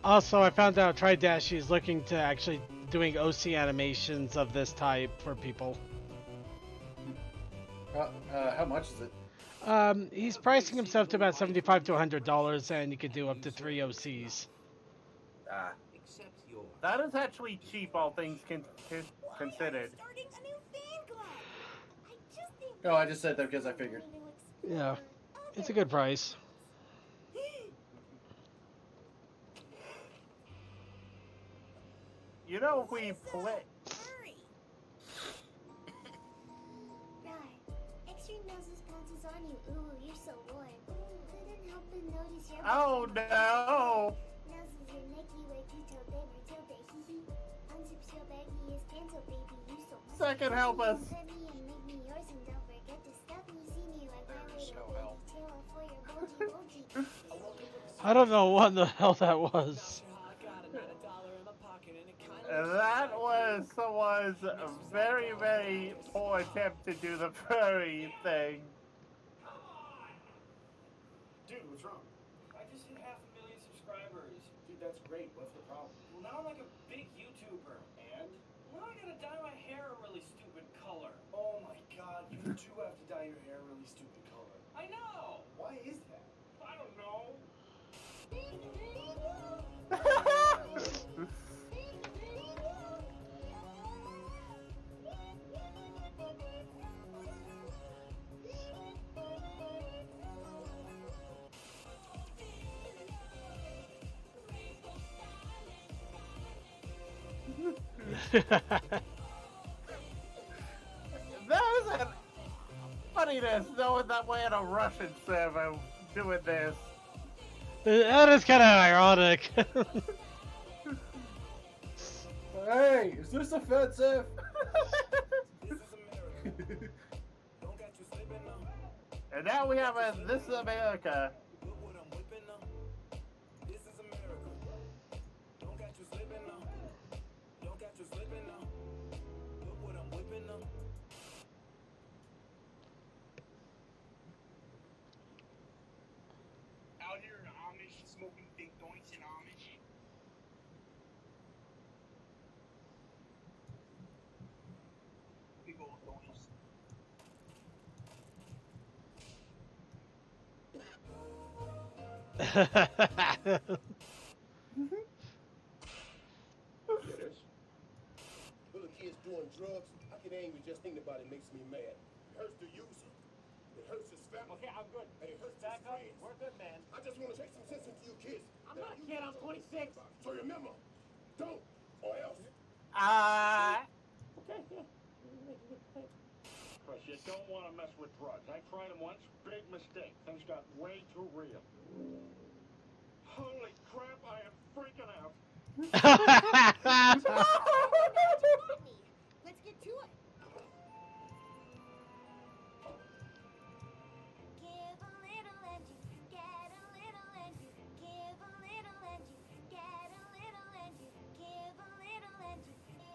Also, I found out Tridashi is looking to actually doing OC animations of this type for people. How much is it? He's pricing himself to about $75 to $100, and you could do up to 3 OCs. Ah. That is actually cheap, all things considered. No, I just said that because I figured. Yeah, it's a good price. You know, if we play... Extreme noses pounces on you. Ooh, you're so warm. Couldn't help but notice your... Oh, no! Noses are necky, wakey, till they were till they hee hee. Unzips your baggy as pants, oh baby, you so... Second, help us! Pet me and make me yours, and don't forget to stuff me. See me like my little tail for your bulgy bulgy. I don't know what the hell that was. That was someone's very, very poor attempt to do the furry thing. Dude, what's wrong? I just hit 500,000 subscribers. Dude, that's great. What's the problem? Well, now I'm like a big YouTuber. And? Now I gotta dye my hair a really stupid color. Oh my god, you too have to dye your hair a really stupid color. I know! Why is that? I don't know. That is funniness knowing that we're in a Russian server doing this. That is kind of ironic. Hey, is this offensive? And now we have a This is America. Out here in Amish, smoking big joints in Amish. Big old joints. Little kids doing drugs, I get angry just thinking about it. Makes me mad. It hurts the user. It hurts his family. Okay, I'm good. And it hurts Back his up. friends. We're good, man. I just want to take some sense into you kids. I'm not a kid. I'm 26. So remember, don't, or else. Okay, yeah. Chris, you don't want to mess with drugs. I tried them once. Big mistake. Things got way too real. Holy crap, I am freaking out. Let's get to it. Give a little and you get a little and you give a little and you get a little and you give a little and you.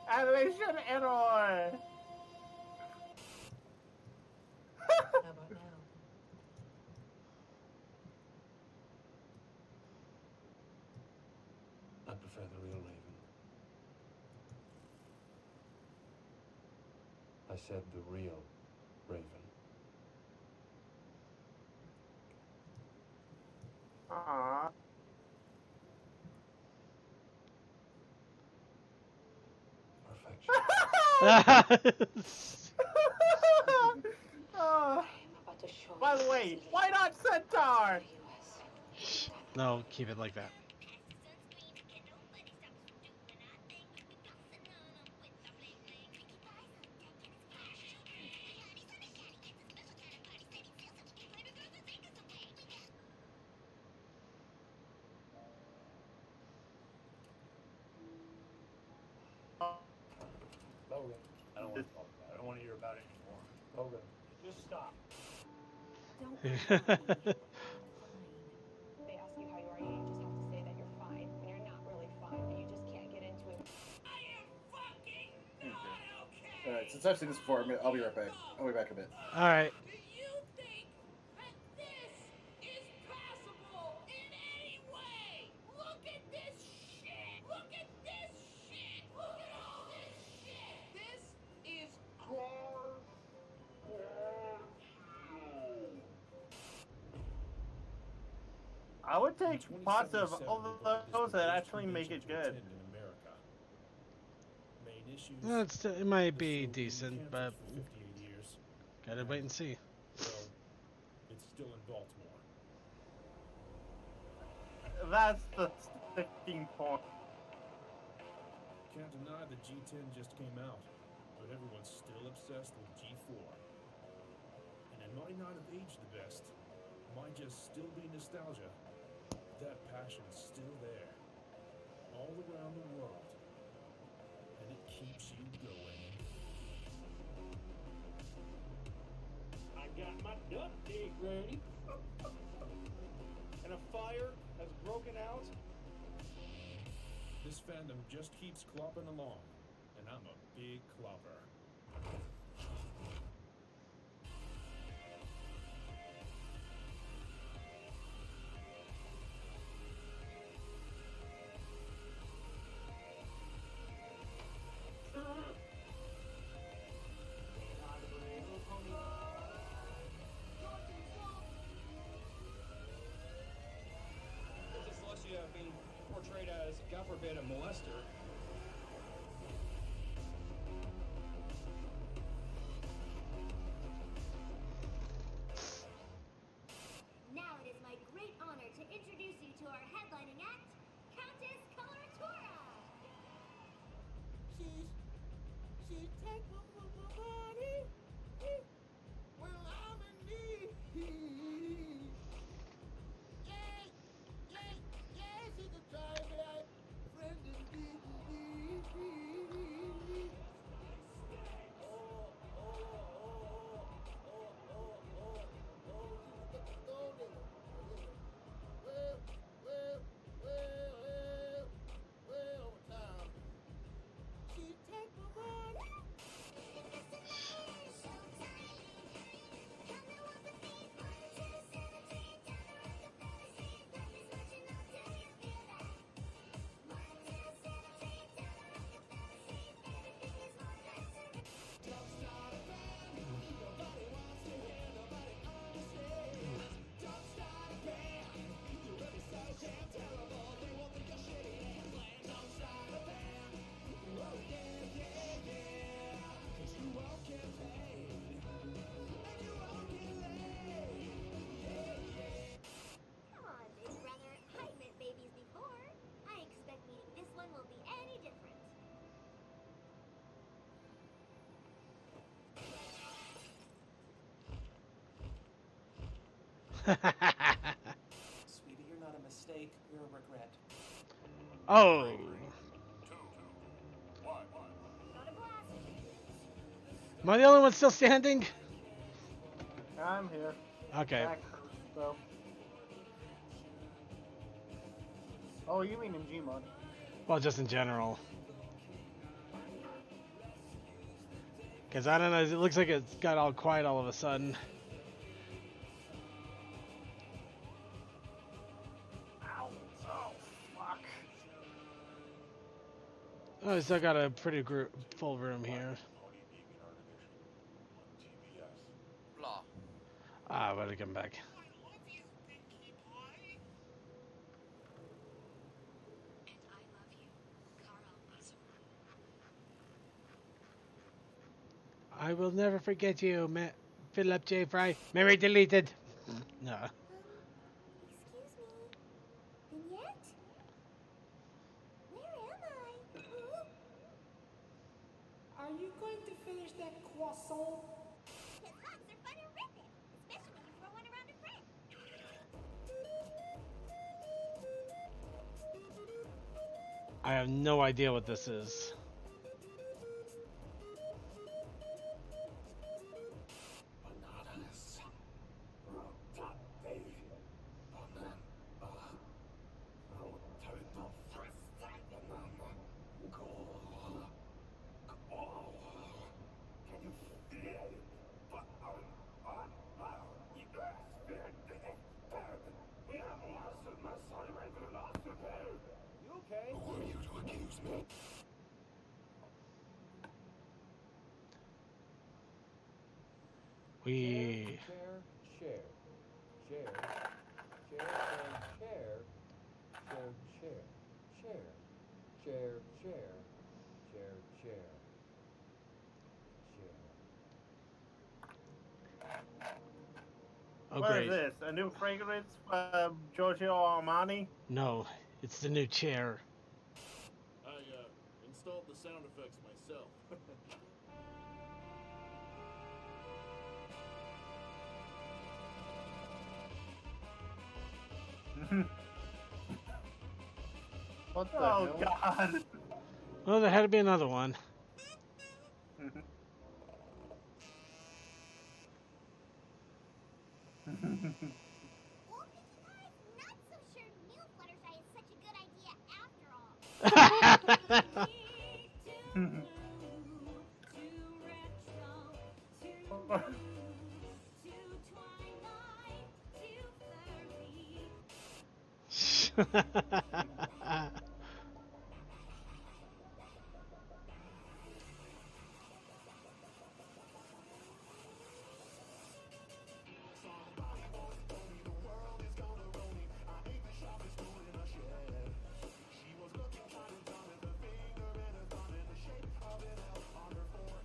Animation error. How about now? I prefer the real Raven. I said the real Raven. Aww. By the way, why not Centaur? No, keep it like that. Logan, I don't want to talk about it. I don't want to hear about it anymore. Logan, just stop. They ask you how you are, you just have to say that you're fine when you're not really fine, and you just can't get into it. I am fucking not okay. Alright, since I've seen this before, I'll be right back. I'll be back in a bit. All right. Do you think that this is passable in any way? Look at this shit. Look at this shit. Look at all this shit. This is garbage. I would take parts of all those that actually make it good. It might be decent, but gotta wait and see. It's still in Baltimore. That's the sticking point. Can't deny the G10 just came out, but everyone's still obsessed with G4. And it might not have aged the best. Might just still be nostalgia. That passion's still there. All around the world. And it keeps you going. I got my duck dig ready. And a fire has broken out. This fandom just keeps clopping along. And I'm a big clopper. Princess Celestia being portrayed as, God forbid, a molester. Now it is my great honor to introduce you to our headlining act, Countess Come on, big brother. I've met babies before. I expect meeting this one will be any different. Sweetie, you're not a mistake. You're a regret. Oh. Am I the only one still standing? I'm here. Okay. Back first, so. Oh, you mean in Gmod? Well, just in general. Because I don't know, it looks like it's got all quiet all of a sudden. Ow. Oh, fuck. Oh, I still got a pretty full room here. Blah. Ah, I better come back. I will never forget you, Philip J. Fry. Memory deleted. No. Excuse me. Vignette? Where am I? Are you going to finish that croissant? His hugs are fun and ripping, especially when you throw one around a friend. I have no idea what this is. You okay? Who are you to accuse me? We. Chair, chair, chair, chair, chair, chair, chair, chair, chair, Oh, What great. is this? A new fragrance from Giorgio Armani? No, it's the new chair. I installed the sound effects myself. What the hell? God. Well, there had to be another one. Not so sure new Fluttershy is such a good idea after all.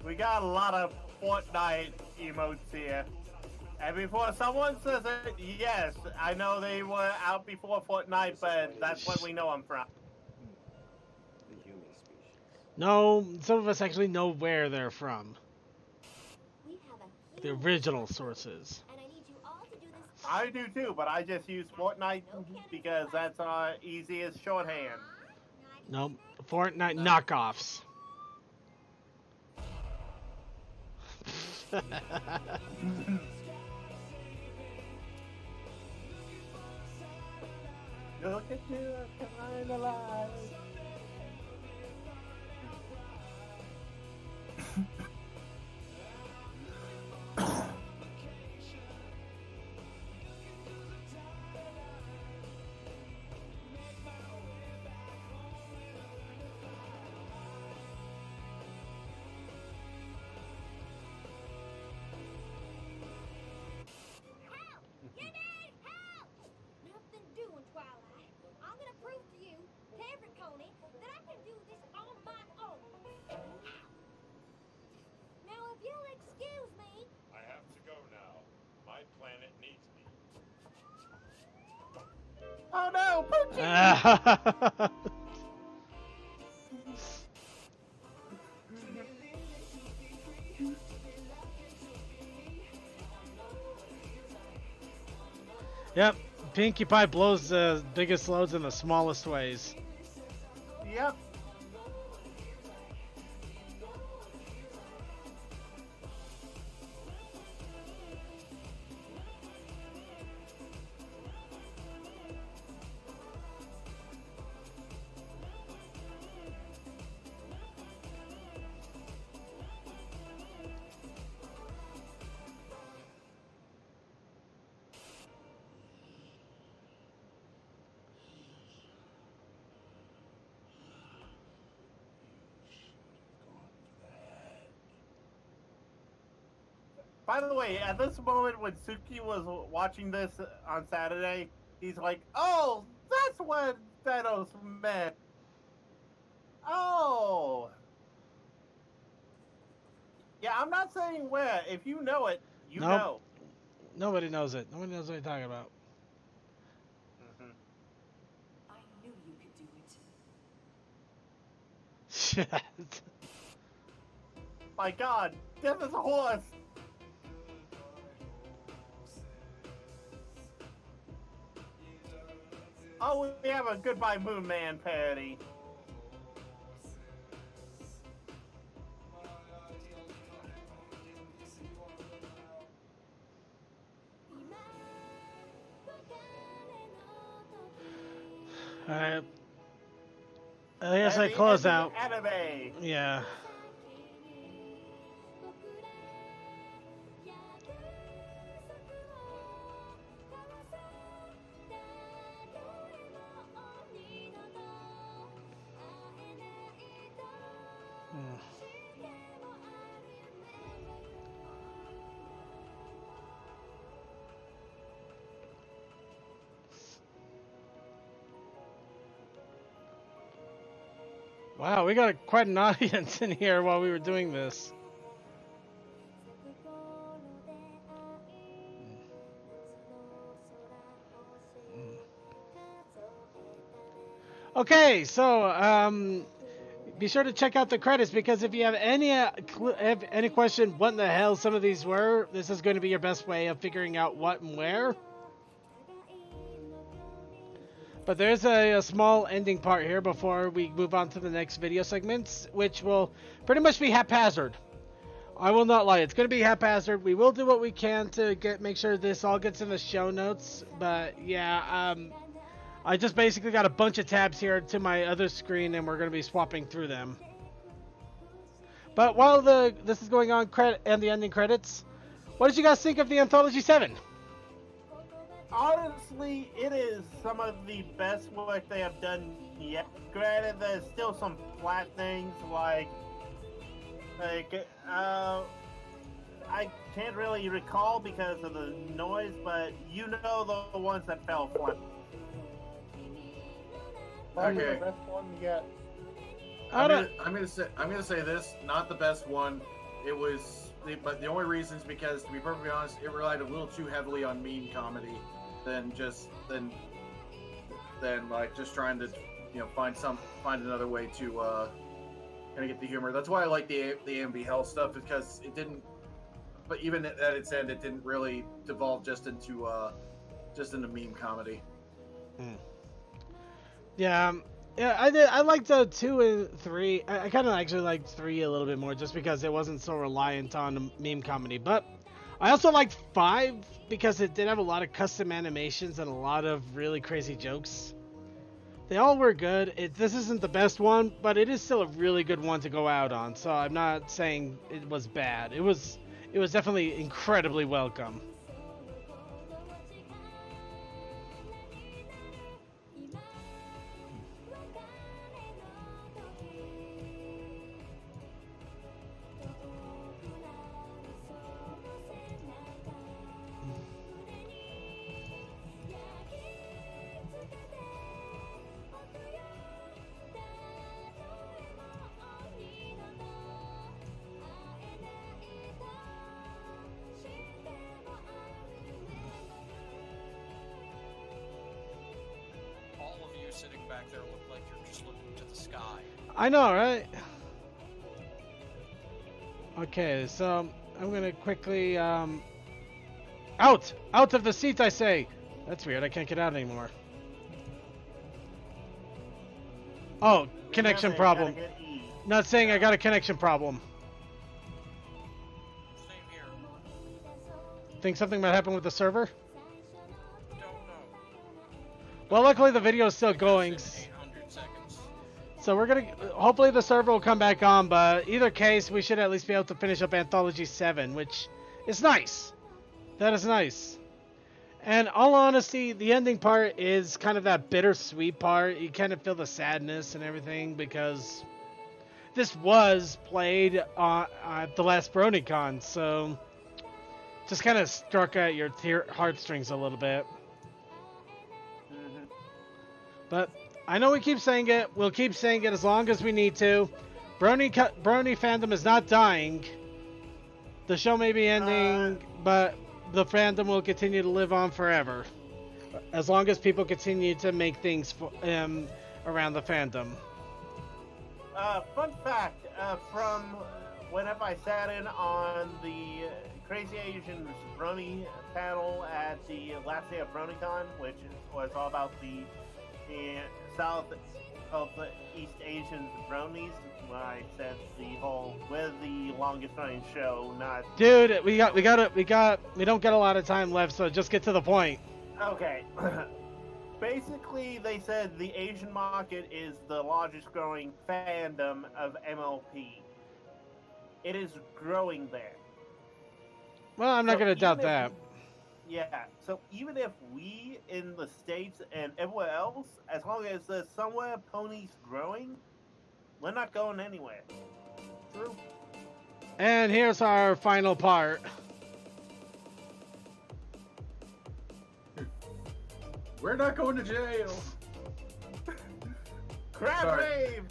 We got a lot of Fortnite emotes here. And before someone says it, yes, I know they were out before Fortnite, but that's what we know them from. The human species. No, some of us actually know where they're from. We have a The huge original resource, sources. and I need you all to do this. I do too, but I just use Fortnite because that's easiest shorthand. Nope. Fortnite knockoffs. Look at you, kind of alive. You need help! Nothing doing, Twilight. I'm gonna prove to you, to every Coney, that I can do this on my own. Now, if you'll excuse me. I have to go now. My planet needs me. Oh no, Poochie! Yep, Pinkie Pie blows the biggest loads in the smallest ways. Yep. By the way, at this moment when Suki was watching this on Saturday, he's like, "Oh, that's what Thanos meant." Oh. Yeah, I'm not saying where. If you know it, you Nope. know. Nobody knows it. Nobody knows what you're talking about. I knew you could do it. Shit. My God, Death is a horse. Oh, we have a Goodbye Moon Man parody. Alright. I guess I close out. Anime. Yeah. Wow, we got quite an audience in here while we were doing this. Okay, so be sure to check out the credits because if you have any question what in the hell some of these were, this is going to be your best way of figuring out what and where. But there's a small ending part here before we move on to the next video segments, which will pretty much be haphazard. I will not lie, it's going to be haphazard. We will do what we can to make sure this all gets in the show notes. But yeah, I just basically got a bunch of tabs here to my other screen, and we're going to be swapping through them. But while this is going on, and the ending credits, what did you guys think of the Anthology 7? Honestly, it is some of the best work they have done yet. Granted, there's still some flat things like I can't really recall because of the noise, but you know the ones that fell flat. Okay. The best one yet. I'm gonna say this, not the best one. It was, but the only reason is because, to be perfectly honest, it relied a little too heavily on meme comedy than like just trying to find another way to kind of get the humor. That's why I like the AMV Hell stuff, because it didn't. But even at its end, it didn't really devolve just into meme comedy. Yeah, yeah, I did. I liked 2 and 3. I kind of actually liked 3 a little bit more, just because it wasn't so reliant on meme comedy. But I also liked 5 because it did have a lot of custom animations and a lot of really crazy jokes. They all were good. This isn't the best one, but it is still a really good one to go out on. So I'm not saying it was bad. It was definitely incredibly welcome. Sitting back there look like you're just looking to the sky. I know, right? Okay, so I'm gonna quickly out of the seats, I say. That's weird. I can't get out anymore. Oh, connection problem. Not saying I got a connection problem. Same here. Think something might happen with the server? Well, luckily the video is still going. So we're gonna, hopefully the server will come back on, but either case, we should at least be able to finish up Anthology 7, which is nice. That is nice. And all honesty, the ending part is kind of that bittersweet part. You kind of feel the sadness and everything, because this was played at the last BronyCon, so just kind of struck at your heartstrings a little bit. But I know we keep saying it. We'll keep saying it as long as we need to. Brony fandom is not dying. The show may be ending, but the fandom will continue to live on forever. As long as people continue to make things around the fandom. Fun fact, from whenever I sat in on the Crazy Asians Brony panel at the last day of BronyCon, which was all about the South of the East Asian bronies. When I said the whole, we're the longest running show, not. Dude, we don't get a lot of time left, so just get to the point. Okay. Basically, they said the Asian market is the largest growing fandom of MLP. It is growing there. Well, I'm not going to doubt that. Yeah, so even if we in the States and everywhere else, as long as there's somewhere ponies growing, we're not going anywhere. True. And here's our final part. We're not going to jail. Crab rave.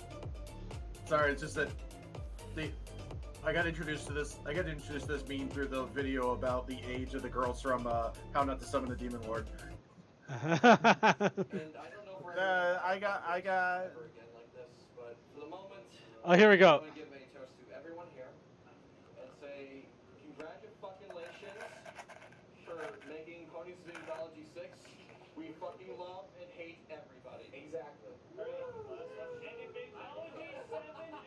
Sorry, it's just that I got introduced to this meme through the video about the age of the girls from How Not to Summon the Demon Lord. And I don't know if we're I got ever again like this, but for the moment, oh, here we go. I'm going to give a toast to everyone here and say congratulations for making Ponies of Anthology 6. We fucking love and hate everybody. Exactly. And if Anthology 7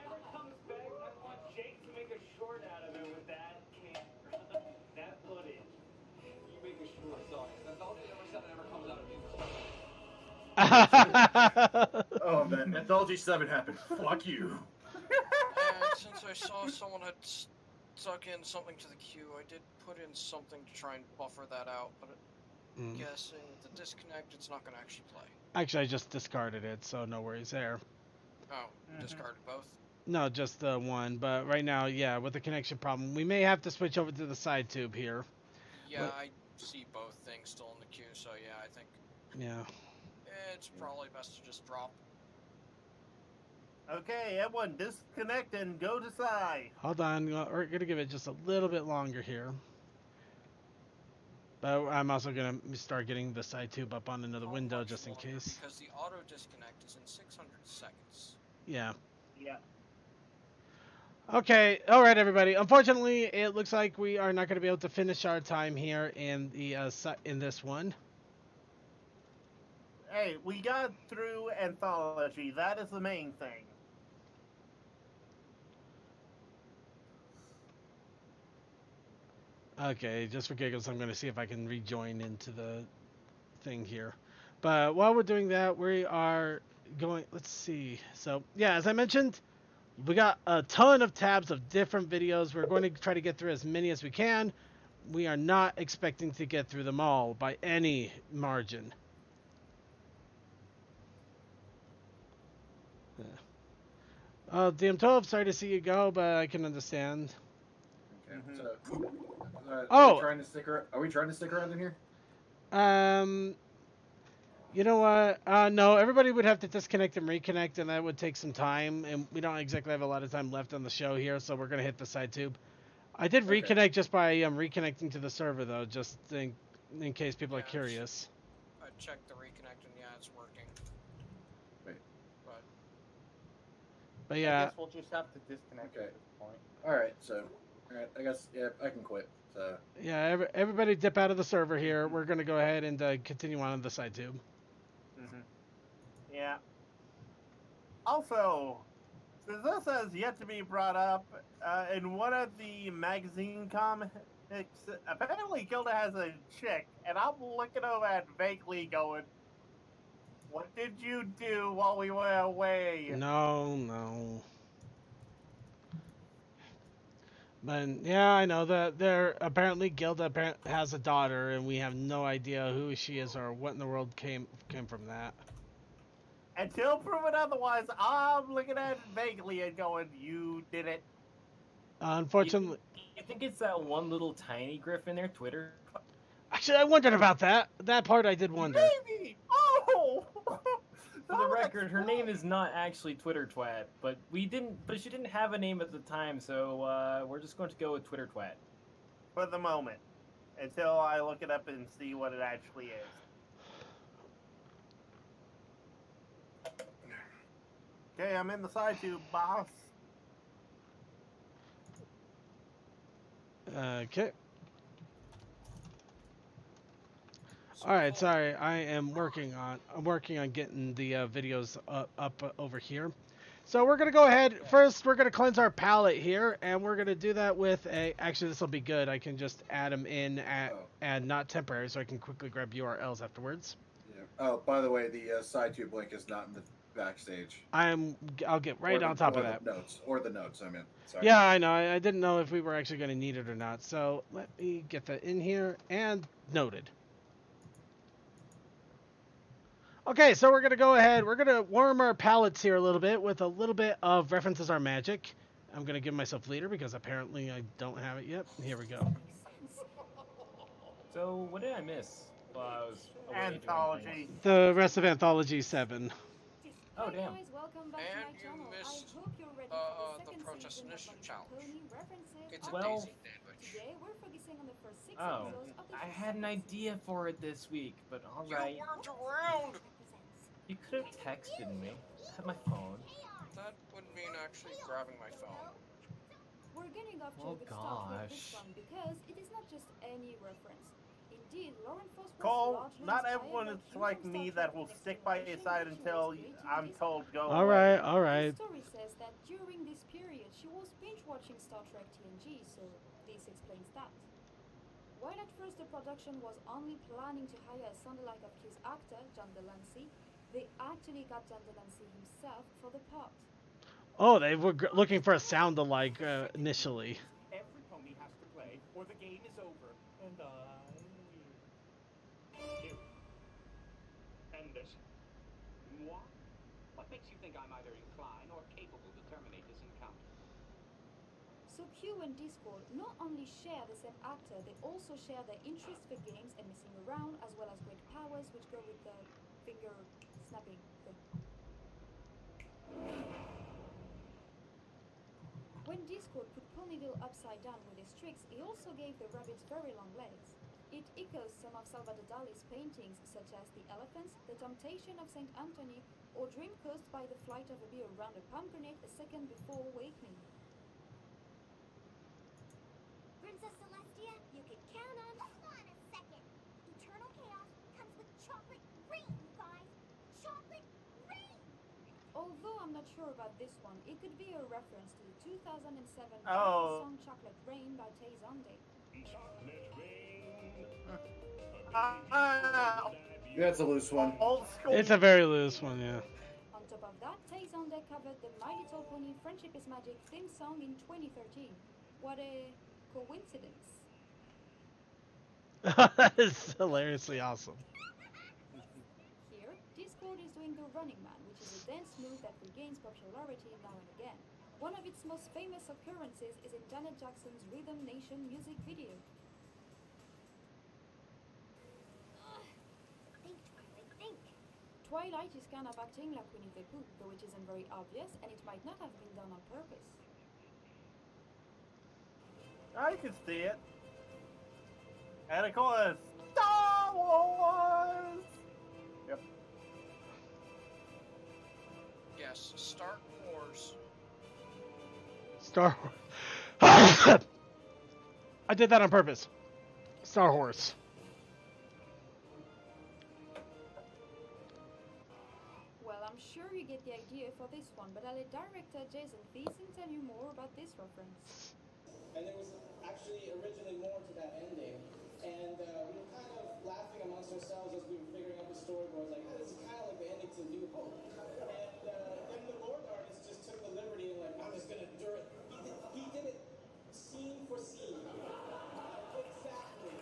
ever comes back, I want Jake to make a short out of it with that camera. That footage. You make a short song. If Anthology number 7 ever comes out, Oh man, Anthology 7 happened. Fuck you. And since I saw someone had stuck in something to the queue, I did put in something to try and buffer that out, but I'm guessing with the disconnect, it's not going to actually play. Actually, I just discarded it, so no worries there. Oh, discarded both? No, just the one. But right now, yeah, with the connection problem, we may have to switch over to the side tube here. Yeah, but I see both things still in the queue, so yeah, I think yeah, it's probably best to just drop. Okay, everyone disconnect and go to side. Hold on, we're gonna give it just a little bit longer here. But I'm also gonna start getting the side tube up on another window just in case. Because the auto disconnect is in 600 seconds. Yeah. Yeah. Okay, all right, everybody. Unfortunately, it looks like we are not going to be able to finish our time here in the in this one. Hey, we got through Anthology. That is the main thing. Okay, just for giggles, I'm going to see if I can rejoin into the thing here. But while we're doing that, we are going. Let's see. So yeah, as I mentioned, we got a ton of tabs of different videos. We're going to try to get through as many as we can. We are not expecting to get through them all by any margin. DM12, sorry to see you go, but I can understand. Okay. So, Oh! Are we trying to stick around in here? You know what? No, everybody would have to disconnect and reconnect, and that would take some time, and we don't exactly have a lot of time left on the show here, so we're going to hit the side tube. I did reconnect just by reconnecting to the server, though, just in case people are curious. I checked the reconnect, and yeah, it's working. Wait. But yeah. I guess we'll just have to disconnect at this point. Alright, so... Alright, I guess, yeah, I can quit, so... Yeah, everybody dip out of the server here. We're going to go ahead and continue on the side tube. Yeah. Also, since this has yet to be brought up, in one of the magazine comics, apparently Gilda has a chick, and I'm looking over at vaguely going, what did you do while we were away? No. But yeah, I know that apparently Gilda has a daughter, and we have no idea who she is or what in the world came from that. Until proven otherwise, I'm looking at it vaguely and going, you did it. Unfortunately. You think it's that one little tiny griff in their Twitter? Actually, I wondered about that. That part I did wonder. Maybe! Oh! For the record, her name is not actually Twitter Twat, but she didn't have a name at the time, so we're just going to go with Twitter Twat. For the moment. Until I look it up and see what it actually is. Okay, I'm in the side tube, boss. Okay. Alright, sorry. I'm working on getting the videos up over here. So we're going to go ahead. First, we're going to cleanse our palette here, and we're going to do that with a... Actually, this will be good. I can just add them in and not temporary, so I can quickly grab URLs afterwards. Yeah. Oh, by the way, the side tube link is not in the backstage. I'll get right on top of that. The notes, I mean. Sorry. Yeah, I know. I didn't know if we were actually going to need it or not. So let me get that in here and noted. Okay, so we're going to go ahead. We're going to warm our palettes here a little bit with a little bit of References Are Magic. I'm going to give myself leader because apparently I don't have it yet. Here we go. So, what did I miss while I was away Anthology. The rest of Anthology 7. Oh, damn. And you missed the Protest Initiative Challenge. It's a daisy sandwich. Oh, I had an idea for it this week, but alright. You weren't around! You could have texted me. I had my phone. That would mean actually grabbing my phone. We're getting off to a good start with this one because it is not just any reference. Indeed, Lauren Foss was Cole, not everyone is like me that will stick by your side until I'm told go away. The Alright. story says that during this period she was binge-watching Star Trek TNG, so this explains that. While at first the production was only planning to hire a sound-alike of his actor, John Delancey, they actually got John Delancey himself for the part. Oh, they were looking for a sound-alike initially. Every pony has to play, or the game is over. And you. End it. Moi? What makes you think I'm either inclined or capable to terminate this encounter? So Q and Discord not only share the same actor, they also share their interest for games and messing around, as well as great powers which go with the finger snapping thing. When Discord put Ponyville upside down with his tricks, he also gave the rabbits very long legs. It echoes some of Salvador Dali's paintings, such as The Elephants, The Temptation of St. Anthony, or Dream caused by the flight of a bee around a pomegranate a second before awakening. Princess Celestia, you can count on. Hold on a second. Eternal chaos comes with chocolate rain, you guys. Chocolate rain. Although I'm not sure about this one, it could be a reference to the 2007 Oh. song Chocolate Rain by Tay Zonde. That's a loose one. Old school. It's a very loose one, yeah. On top of that, Tay Zonde covered the My Little Pony Friendship is Magic theme song in 2013. What a coincidence. That is hilariously awesome. Here, Discord is doing the Running Man, which is a dance move that regains popularity now and again. One of its most famous occurrences is in Janet Jackson's Rhythm Nation music video. Think, Twilight, think. Twilight is kind of acting like Winnie the Pooh, though it isn't very obvious, and it might not have been done on purpose. I can see it. And of course, Star Wars! Yep. Yes, Star Wars. Star Wars. I did that on purpose. Star Horse. Well, I'm sure you get the idea for this one, but I'll let director Jason Thiessen tell you more about this reference. And there was actually originally more to that ending. And we were kind of laughing amongst ourselves as we were figuring out the storyboards, like, oh, this is kind of like the ending to New Hope. And then the Lord artist just took the liberty and like, I'm just gonna do it. He did it scene for scene. Exactly.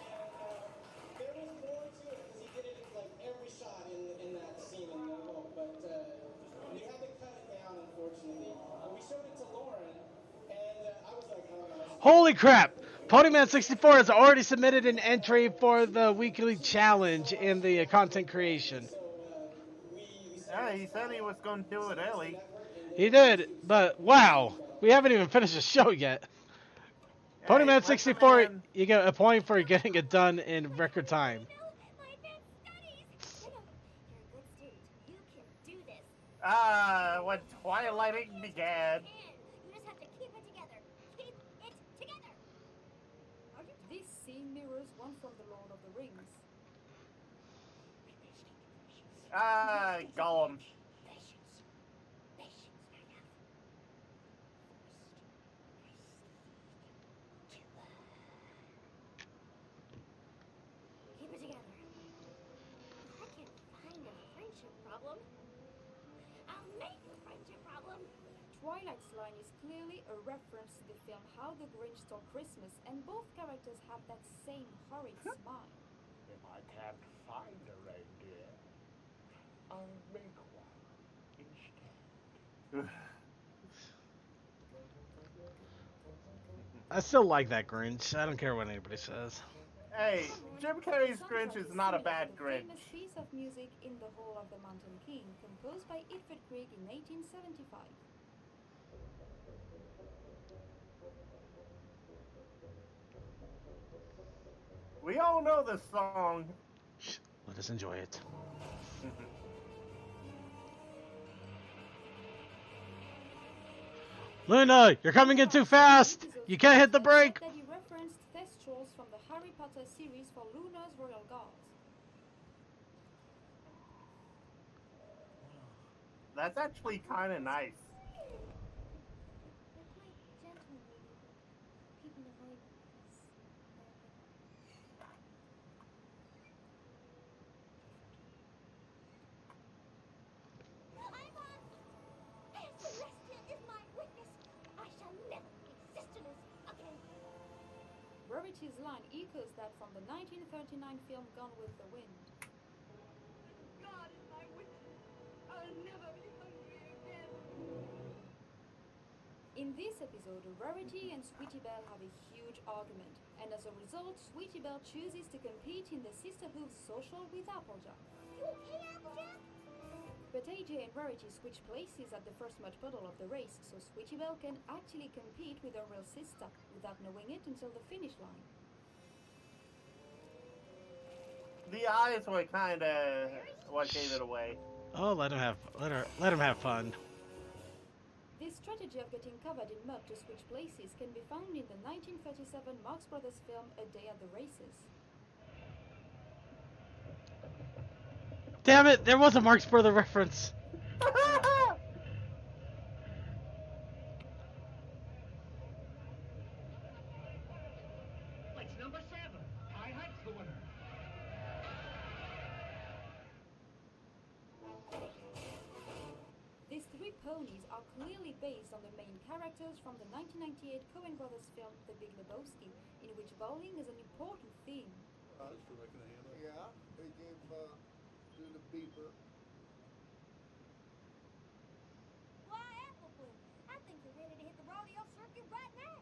And there was more to it because he did it like every shot in that scene in New Hope. But we had to cut it down, unfortunately. We showed it to Lauren, and I was like, oh no. Holy crap! Ponyman64 has already submitted an entry for the weekly challenge in the content creation. Yeah, he said he was going to do it early. He did, but wow, we haven't even finished the show yet. Hey, Ponyman64, you get a point for getting it done in record time. When Twilighting began. You just have to keep it together. Keep it together. This scene mirrors one from The Lord of the Rings. Gollum. Keep it together. If I can find a friendship problem, I'll make a friendship problem. Twilight's line is clearly a reference to the film How the Grinch Stole Christmas, and both characters have that same horrid smile. If I can't find a reindeer, I'll make one instead. I still like that Grinch. I don't care what anybody says. Hey, Jim Carrey's Grinch is not a bad Grinch. Famous piece of music in the Hall of the Mountain King, composed by Ifrit Creek in 1875. We all know this song. Let us enjoy it. Luna, you're coming in too fast! You can't hit the brake! That he referenced Thestrals from the Harry Potter series for Luna's Royal Guard. That's actually kind of nice. Celestia is my witness. I shall never exist in this again. Rarity's line echoes that from the 1939 film Gone with the Wind. God is my witness. I'll never be hungry again. In this episode, Rarity and Sweetie Belle have a huge argument, and as a result, Sweetie Belle chooses to compete in the Sisterhood Social with Applejack. You okay, Applejack? But AJ and Rarity switch places at the first mud puddle of the race, so Sweetie Belle can actually compete with her real sister without knowing it until the finish line. The eyes were kind of what gave it away. Oh, let him have fun. This strategy of getting covered in mud to switch places can be found in the 1937 Marx Brothers film A Day at the Races. Damn it! There was a Marx Brother reference. Place number 7. High Height's the winner. These three ponies are clearly based on the main characters from the 1998 Coen Brothers film The Big Lebowski, in which bowling is an important theme. Yeah, they gave to the beeper. Why, Apple Bloom, I think you're ready to hit the rodeo circuit right now.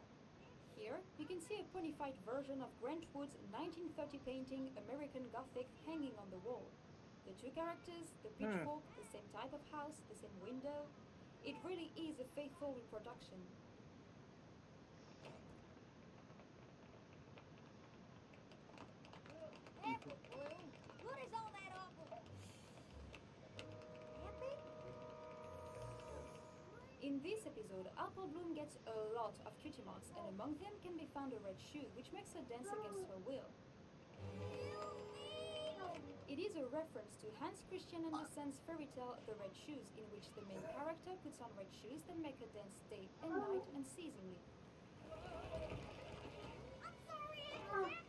Here, you can see a ponified version of Grant Wood's 1930 painting American Gothic hanging on the wall. The two characters, the pitchfork, the same type of house, the same window. It really is a faithful reproduction. Apple Bloom, what is all that awful? Happy? In this episode, Apple Bloom gets a lot of cutie marks, and among them can be found a red shoe, which makes her dance against her will. It is a reference to Hans Christian Andersen's fairy tale The Red Shoes, in which the main character puts on red shoes that make her dance day and night unceasingly.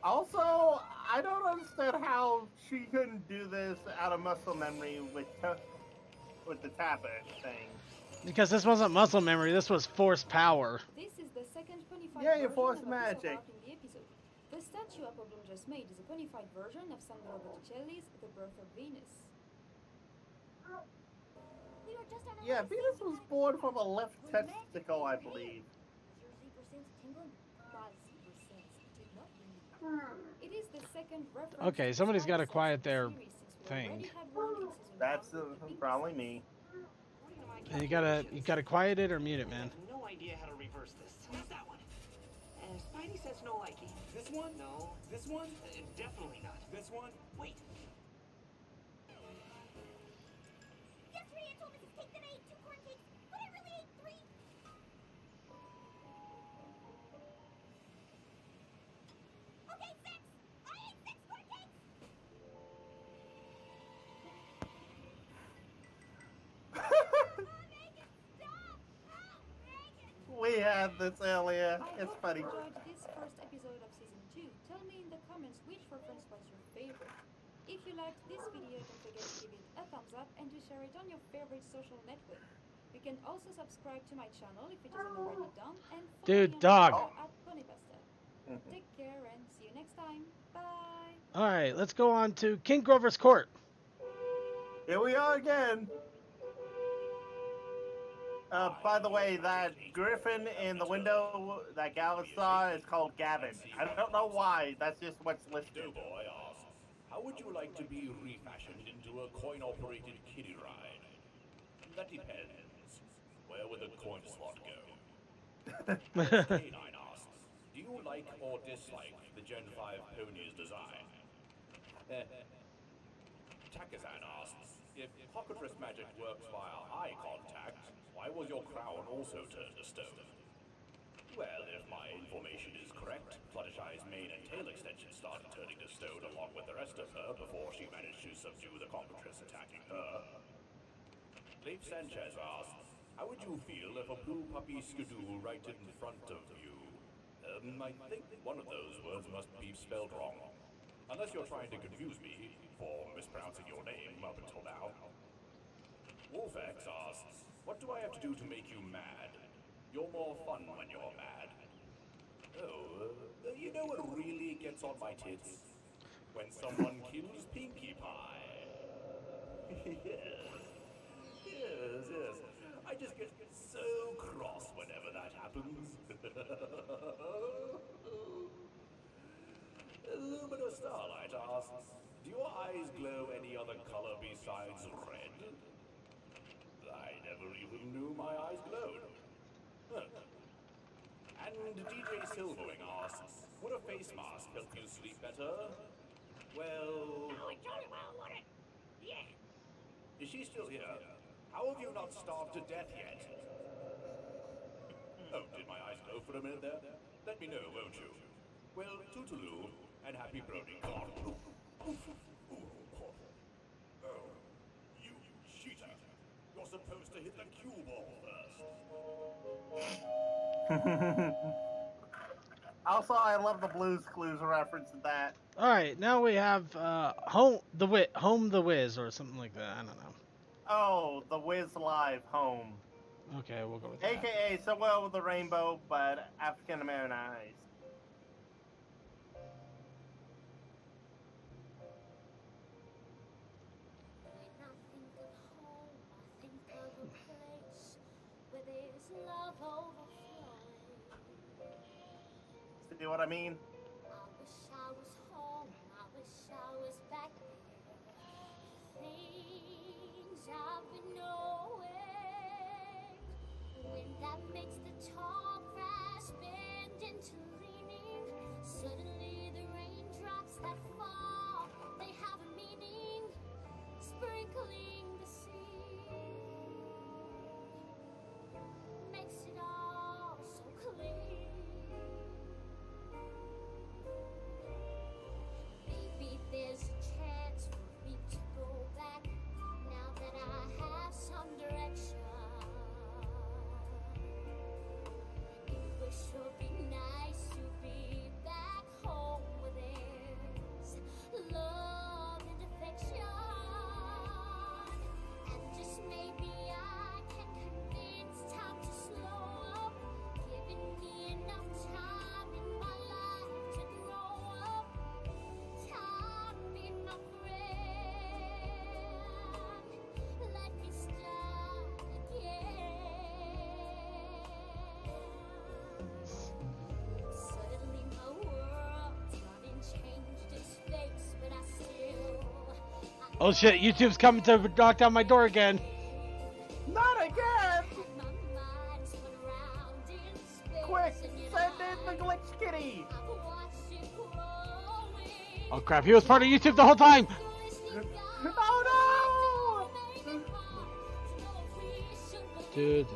Also, I don't understand how she couldn't do this out of muscle memory with the tablet thing. Because this wasn't muscle memory, this was force power. This is the second ponified Yeah, version force of magic. in the episode. The statue Apple Bloom just made is a ponified version of Sandro Botticelli's The Birth of Venus. We were just on our Yeah, way to Venus see was you. born from a left testicle, I believe. Is your zebra sense tingling? My zebra sense did not ring. It is the second reference. Okay, to somebody's got to Spider-Sense quiet their series, since we thing. already had one in season That's 1 with the pink probably sense. me. You gotta quiet it or mute it, man. No idea how to reverse this. How's that one? Spidey says no likey. This one? No. This one? Definitely not. This one? Wait. Yesterday I told Mrs. Cake that I ate 2 corn cakes, but I really ate 3. Okay, 6. I ate 6 corn cakes. We had this earlier. It's funny. I hope you enjoyed this first episode of season 2. Tell me in the comments which reference was your favorite. If you liked this video, don't forget to give it a thumbs up and to share it on your favorite social network. You can also subscribe to my channel if it isn't already done, and follow Dude, me on dog. Twitter at Ponybuster. Take care and see you next time. Bye. Alright, let's go on to King Grover's Court. Here we are again. By the way, that griffin in the window that Gavin saw is called Gavin. I don't know why. That's just what's listed. Boy asks, how would you like to be refashioned into a coin-operated kiddie ride? That depends. Where would the coin slot go? K9 asks, do you like or dislike the Gen 5 pony's design? Takazan asks, if Cockatrice magic works via eye contact, why was your crown also turned to stone? Well, if my information is correct, Fluttershy's mane and tail extensions started turning to stone along with the rest of her before she managed to subdue the Cockatrice attacking her. Leif Sanchez asks, how would you feel if a blue puppy skidoo right in front of you? I think one of those words must be spelled wrong. Unless you're trying to confuse me for mispronouncing your name up until now. Wolfex asks, what do I have to do to make you mad? You're more fun when you're mad. Oh, you know what really gets on my tits? When someone kills Pinkie Pie. Yes. I just get so cross whenever that happens. Luminous Starlight asks, do your eyes glow any other color besides red? I never even knew my eyes glowed. Huh. And DJ Silverwing asks, would a face mask help you sleep better? Well... Oh, I totally want it. Yeah. Is she still here? How have you not starved to death yet? Oh, did my eyes go for a minute there? Let me know, won't you? Well, toodaloo, and happy Brony. Oh, you cheater. You're supposed to hit the cue ball first. Also, I love the Blue's Clues reference to that. All right, now we have home the Wiz or something like that. I don't know. Oh, the Wiz Live Home. Okay, we'll go with that. AKA Somewhere with the Rainbow, but African Americanized. When I think of home, I think of a place where there's love overflowing. See what I mean? I wish I was home, I wish I was back there. Things I've been knowing. When that makes the tall grass bend into leaning, suddenly the raindrops that fall, they have a meaning, sprinkling the sea. Makes it all so clean. Maybe there's a chance for me to go back now that I have some direction. It would sure be nice to be back home where there's love and affection. And just maybe I can convince time to slow up, giving me enough time in my life to grow up. Time be my friend, let me start again. Suddenly my world's running, changed its face, but I still. Oh shit! YouTube's coming to knock down my door again. Not again! Quick, send in the glitch kitty! Oh crap! He was part of YouTube the whole time. Oh no! Dude.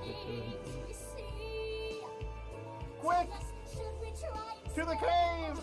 Quick! To the cave!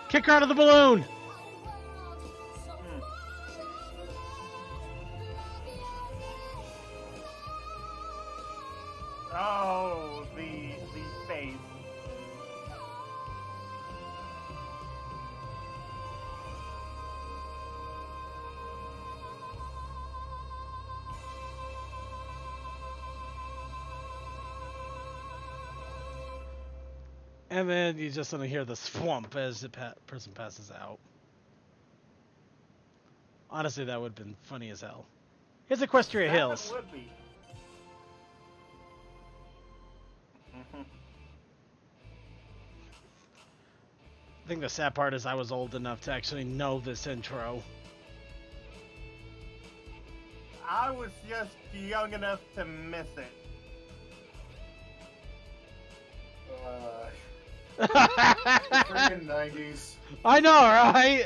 Kick her out of the balloon. Oh, the face. And then you just gonna hear the swamp as the person passes out. Honestly, that would have been funny as hell. Here's Equestria Hills. That would be. I think the sad part is I was old enough to actually know this intro. I was just young enough to miss it. Freaking 90s. I know, right?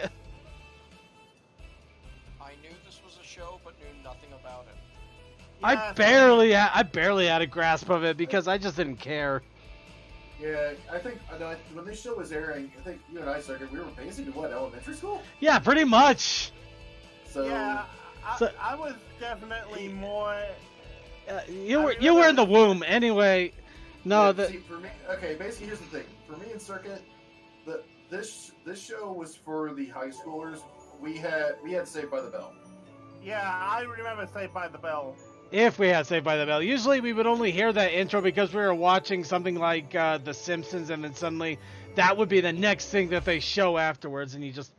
I knew this was a show, but knew nothing about it. I barely had a grasp of it because I just didn't care. Yeah, I think when this show was airing, I think you and I, Circuit, we were basically, what, elementary school? Yeah, pretty much. So, yeah, I was definitely more. You were in the womb anyway. No, yeah, see, for me, okay. Basically, here's the thing. For me and Circuit, this show was for the high schoolers. We had Saved by the Bell. Yeah, I remember Saved by the Bell. If we had Saved by the Bell, usually we would only hear that intro because we were watching something like The Simpsons, and then suddenly that would be the next thing that they show afterwards, and you just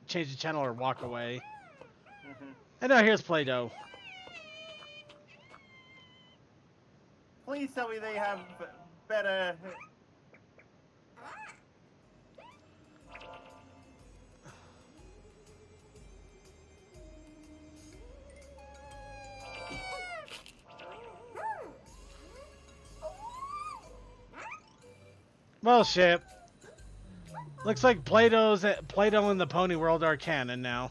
change the channel or walk away. Mm-hmm. And now here's Play-Doh. Please tell me they have better. Well, shit. Looks like Play-Doh and the Pony World are canon now.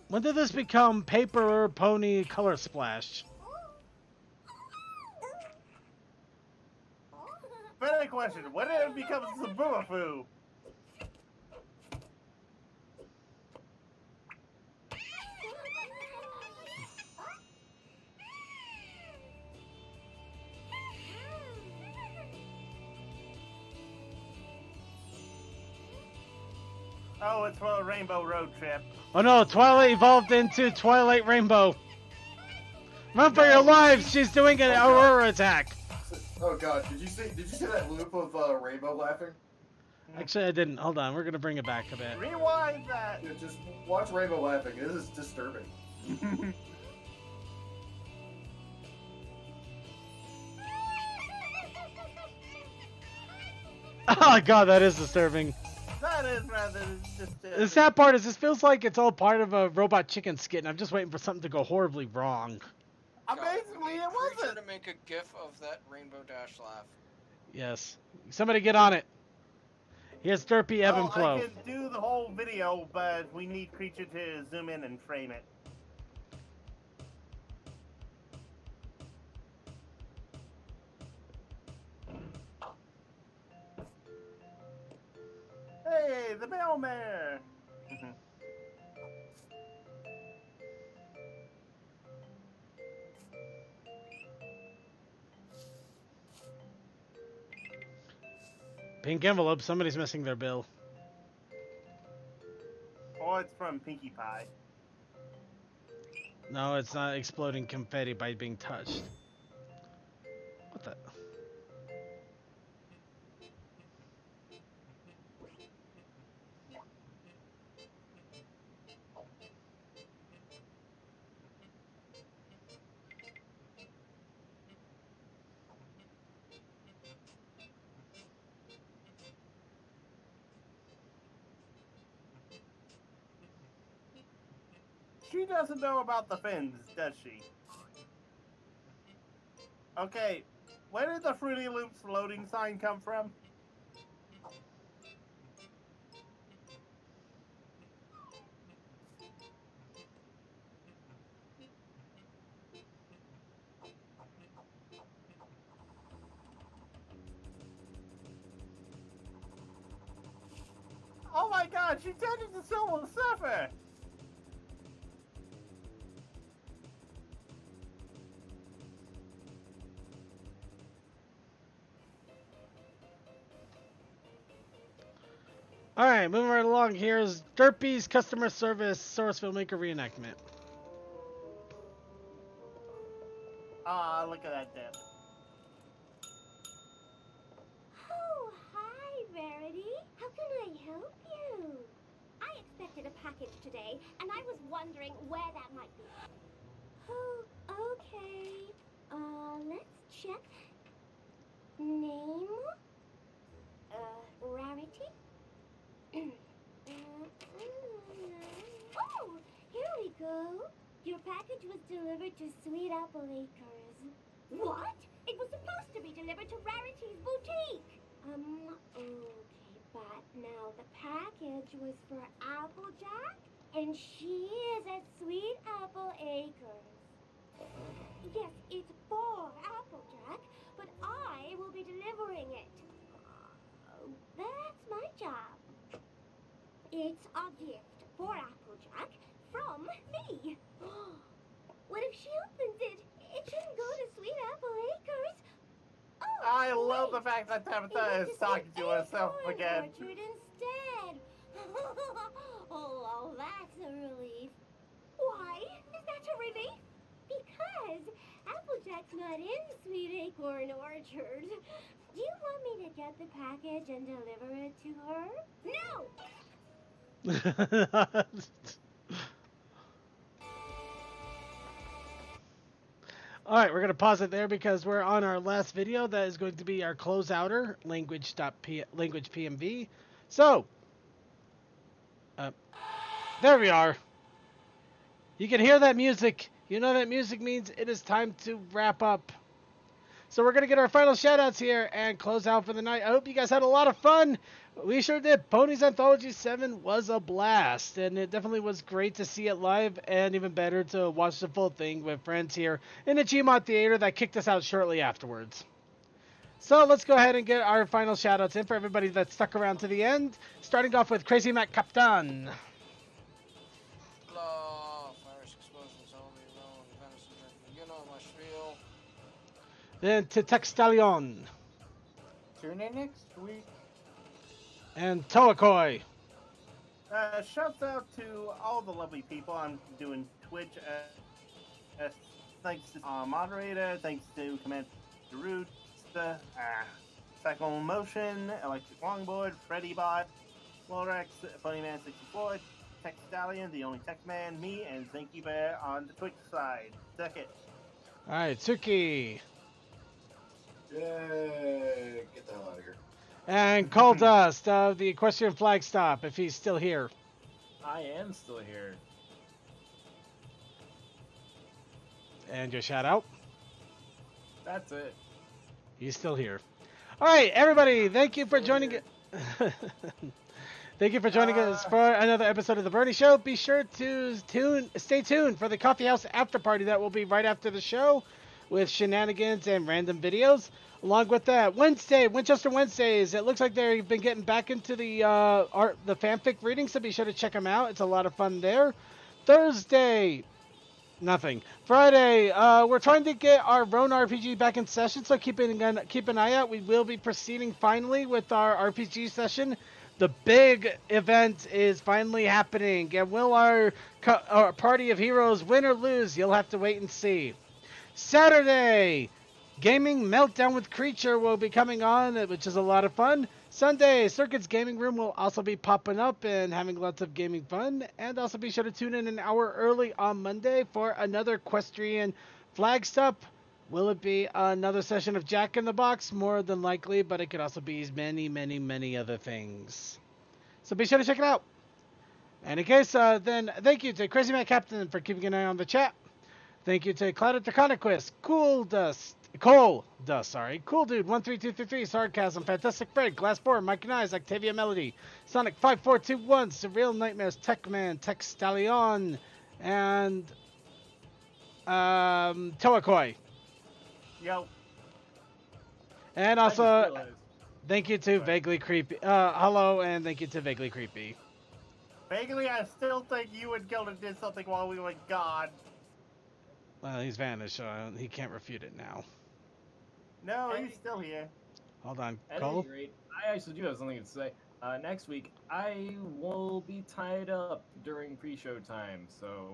When did this become Paper Pony Color Splash? Better question. When did it become Sabooafoo? Oh, it's for a Rainbow Road Trip. Oh no, Twilight evolved into Twilight Rainbow. Run for your lives! She's doing an Aurora attack. Oh god, did you see that loop of Rainbow laughing? Actually, I didn't. Hold on, we're gonna bring it back a bit. Rewind that. Yeah, just watch Rainbow laughing. This is disturbing. Oh god, that is disturbing. That is rather disturbing. The sad part is this feels like it's all part of a Robot Chicken skit, and I'm just waiting for something to go horribly wrong. Basically, it wasn't. To make a gif of that Rainbow Dash laugh. Yes. Somebody get on it. Here's Derpy, Ebb, and Flow. I can do the whole video, but we need Creature to zoom in and frame it. Hey, the Bellmare! Pink envelope, somebody's missing their bill. Oh, it's from Pinkie Pie. No, it's not exploding confetti by being touched. What the? She doesn't know about the fins, does she? Okay, where did the Fruity Loops loading sign come from? Oh my god, she turned into Silver Surfer! Alright, moving right along. Here's Derpy's customer service source filmmaker reenactment. Ah, look at that dip. Oh, hi, Verity. How can I help you? I expected a package today, and I was wondering where that might be. Oh, okay. Let's check. Name? Rarity? Oh, here we go. Your package was delivered to Sweet Apple Acres. What? It was supposed to be delivered to Rarity's boutique. Okay, but now the package was for Applejack, and she is at Sweet Apple Acres. Yes, it's for Applejack, but I will be delivering it. That's my job. It's a gift for Applejack from me. What if she opens it? It shouldn't go to Sweet Apple Acres. Oh, I love the fact that Tabitha is talking to herself again. Orchard instead. Oh, well, that's a relief. Why, But in Sweet Acorn Orchard, do you want me to get the package and deliver it to her? No! All right, we're going to pause it there because we're on our last video. That is going to be our closeouter, language PMV. So, there we are. You can hear that music. You know that music means it is time to wrap up. So we're going to get our final shout-outs here and close out for the night. I hope you guys had a lot of fun. We sure did. Pony's Anthology 7 was a blast, and it definitely was great to see it live, and even better to watch the full thing with friends here in the Gmod Theater that kicked us out shortly afterwards. So let's go ahead and get our final shout-outs in for everybody that stuck around to the end, starting off with Crazy Mac Captain. Then to Textalion. Tune in next week. And Toakoi. Shouts out to all the lovely people. I'm doing Twitch. Thanks to moderator. Thanks to Commander Roots, Cycle Motion, Electric Longboard, Freddy Bot, Lorex, Bunnyman64, Tech Stallion, the only Tech Man, me, and Zinky Bear on the Twitch side. Suck it. Alright, Tsuki. Yay! Get the hell out of here. And Coal Dust of the Equestrian Flag Stop, if he's still here. I am still here. And your shout out? That's it. He's still here. Alright, everybody, thank you for joining it. Thank you for joining us for another episode of The Brony Show. Be sure to stay tuned for the Coffee House After Party that will be right after the show with shenanigans and random videos. Along with that, Winchester Wednesdays. It looks like they've been getting back into the fanfic reading, so be sure to check them out. It's a lot of fun there. Thursday, nothing. Friday, we're trying to get our Rone RPG back in session, so keep an eye out. We will be proceeding finally with our RPG session. The big event is finally happening, and will our party of heroes win or lose? You'll have to wait and see. Saturday, Gaming Meltdown with Creature will be coming on, which is a lot of fun. Sunday, Circuit's Gaming Room will also be popping up and having lots of gaming fun. And also be sure to tune in an hour early on Monday for another Equestrian Flag Stop. Will it be another session of Jack in the Box? More than likely, but it could also be many, many, many other things. So be sure to check it out. And in case, then thank you to Crazy Matt Captain for keeping an eye on the chat. Thank you to Clouded Draconicquist, Cool Dude, 13233, Sarcasm, Fantastic Fred, Glass 4, Mike and Eyes, Octavia Melody, Sonic 5421, Surreal Nightmares, Techman, Tech Stallion, and Toakoi. Yo. And also, thank you to Vaguely Creepy. Hello, and thank you to Vaguely Creepy. Vaguely, I still think you and Gilda did something while we were gone. Well, he's vanished, so he can't refute it now. No, he's still here. Hold on, At Cole? any rate, I actually do have something to say. Next week, I will be tied up during pre-show time, so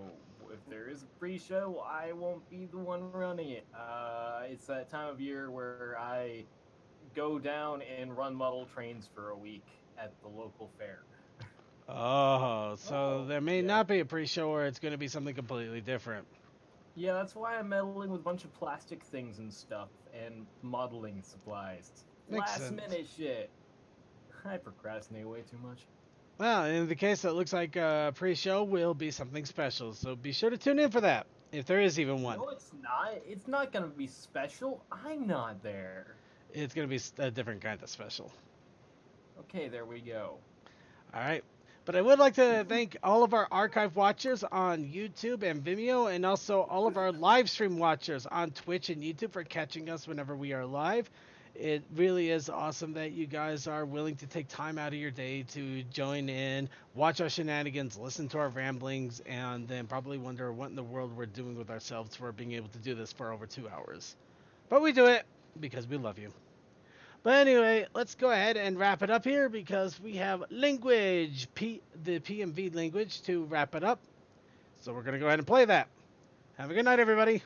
if there is a pre-show, I won't be the one running it. It's that time of year where I go down and run model trains for a week at the local fair. Oh, so there may not be a pre-show, or it's going to be something completely different. Yeah, that's why I'm meddling with a bunch of plastic things and stuff, and modeling supplies. Makes Last sense. minute shit. I procrastinate way too much. Well, in the case, it looks like pre-show will be something special, so be sure to tune in for that, if there is even one. No, it's not. It's not gonna be special. I'm not there. It's going to be a different kind of special. Okay, there we go. All right. But I would like to thank all of our archive watchers on YouTube and Vimeo, and also all of our live stream watchers on Twitch and YouTube for catching us whenever we are live. It really is awesome that you guys are willing to take time out of your day to join in, watch our shenanigans, listen to our ramblings, and then probably wonder what in the world we're doing with ourselves for being able to do this for over 2 hours. But we do it because we love you. But anyway, let's go ahead and wrap it up here because we have language, the PMV language, to wrap it up. So we're going to go ahead and play that. Have a good night, everybody.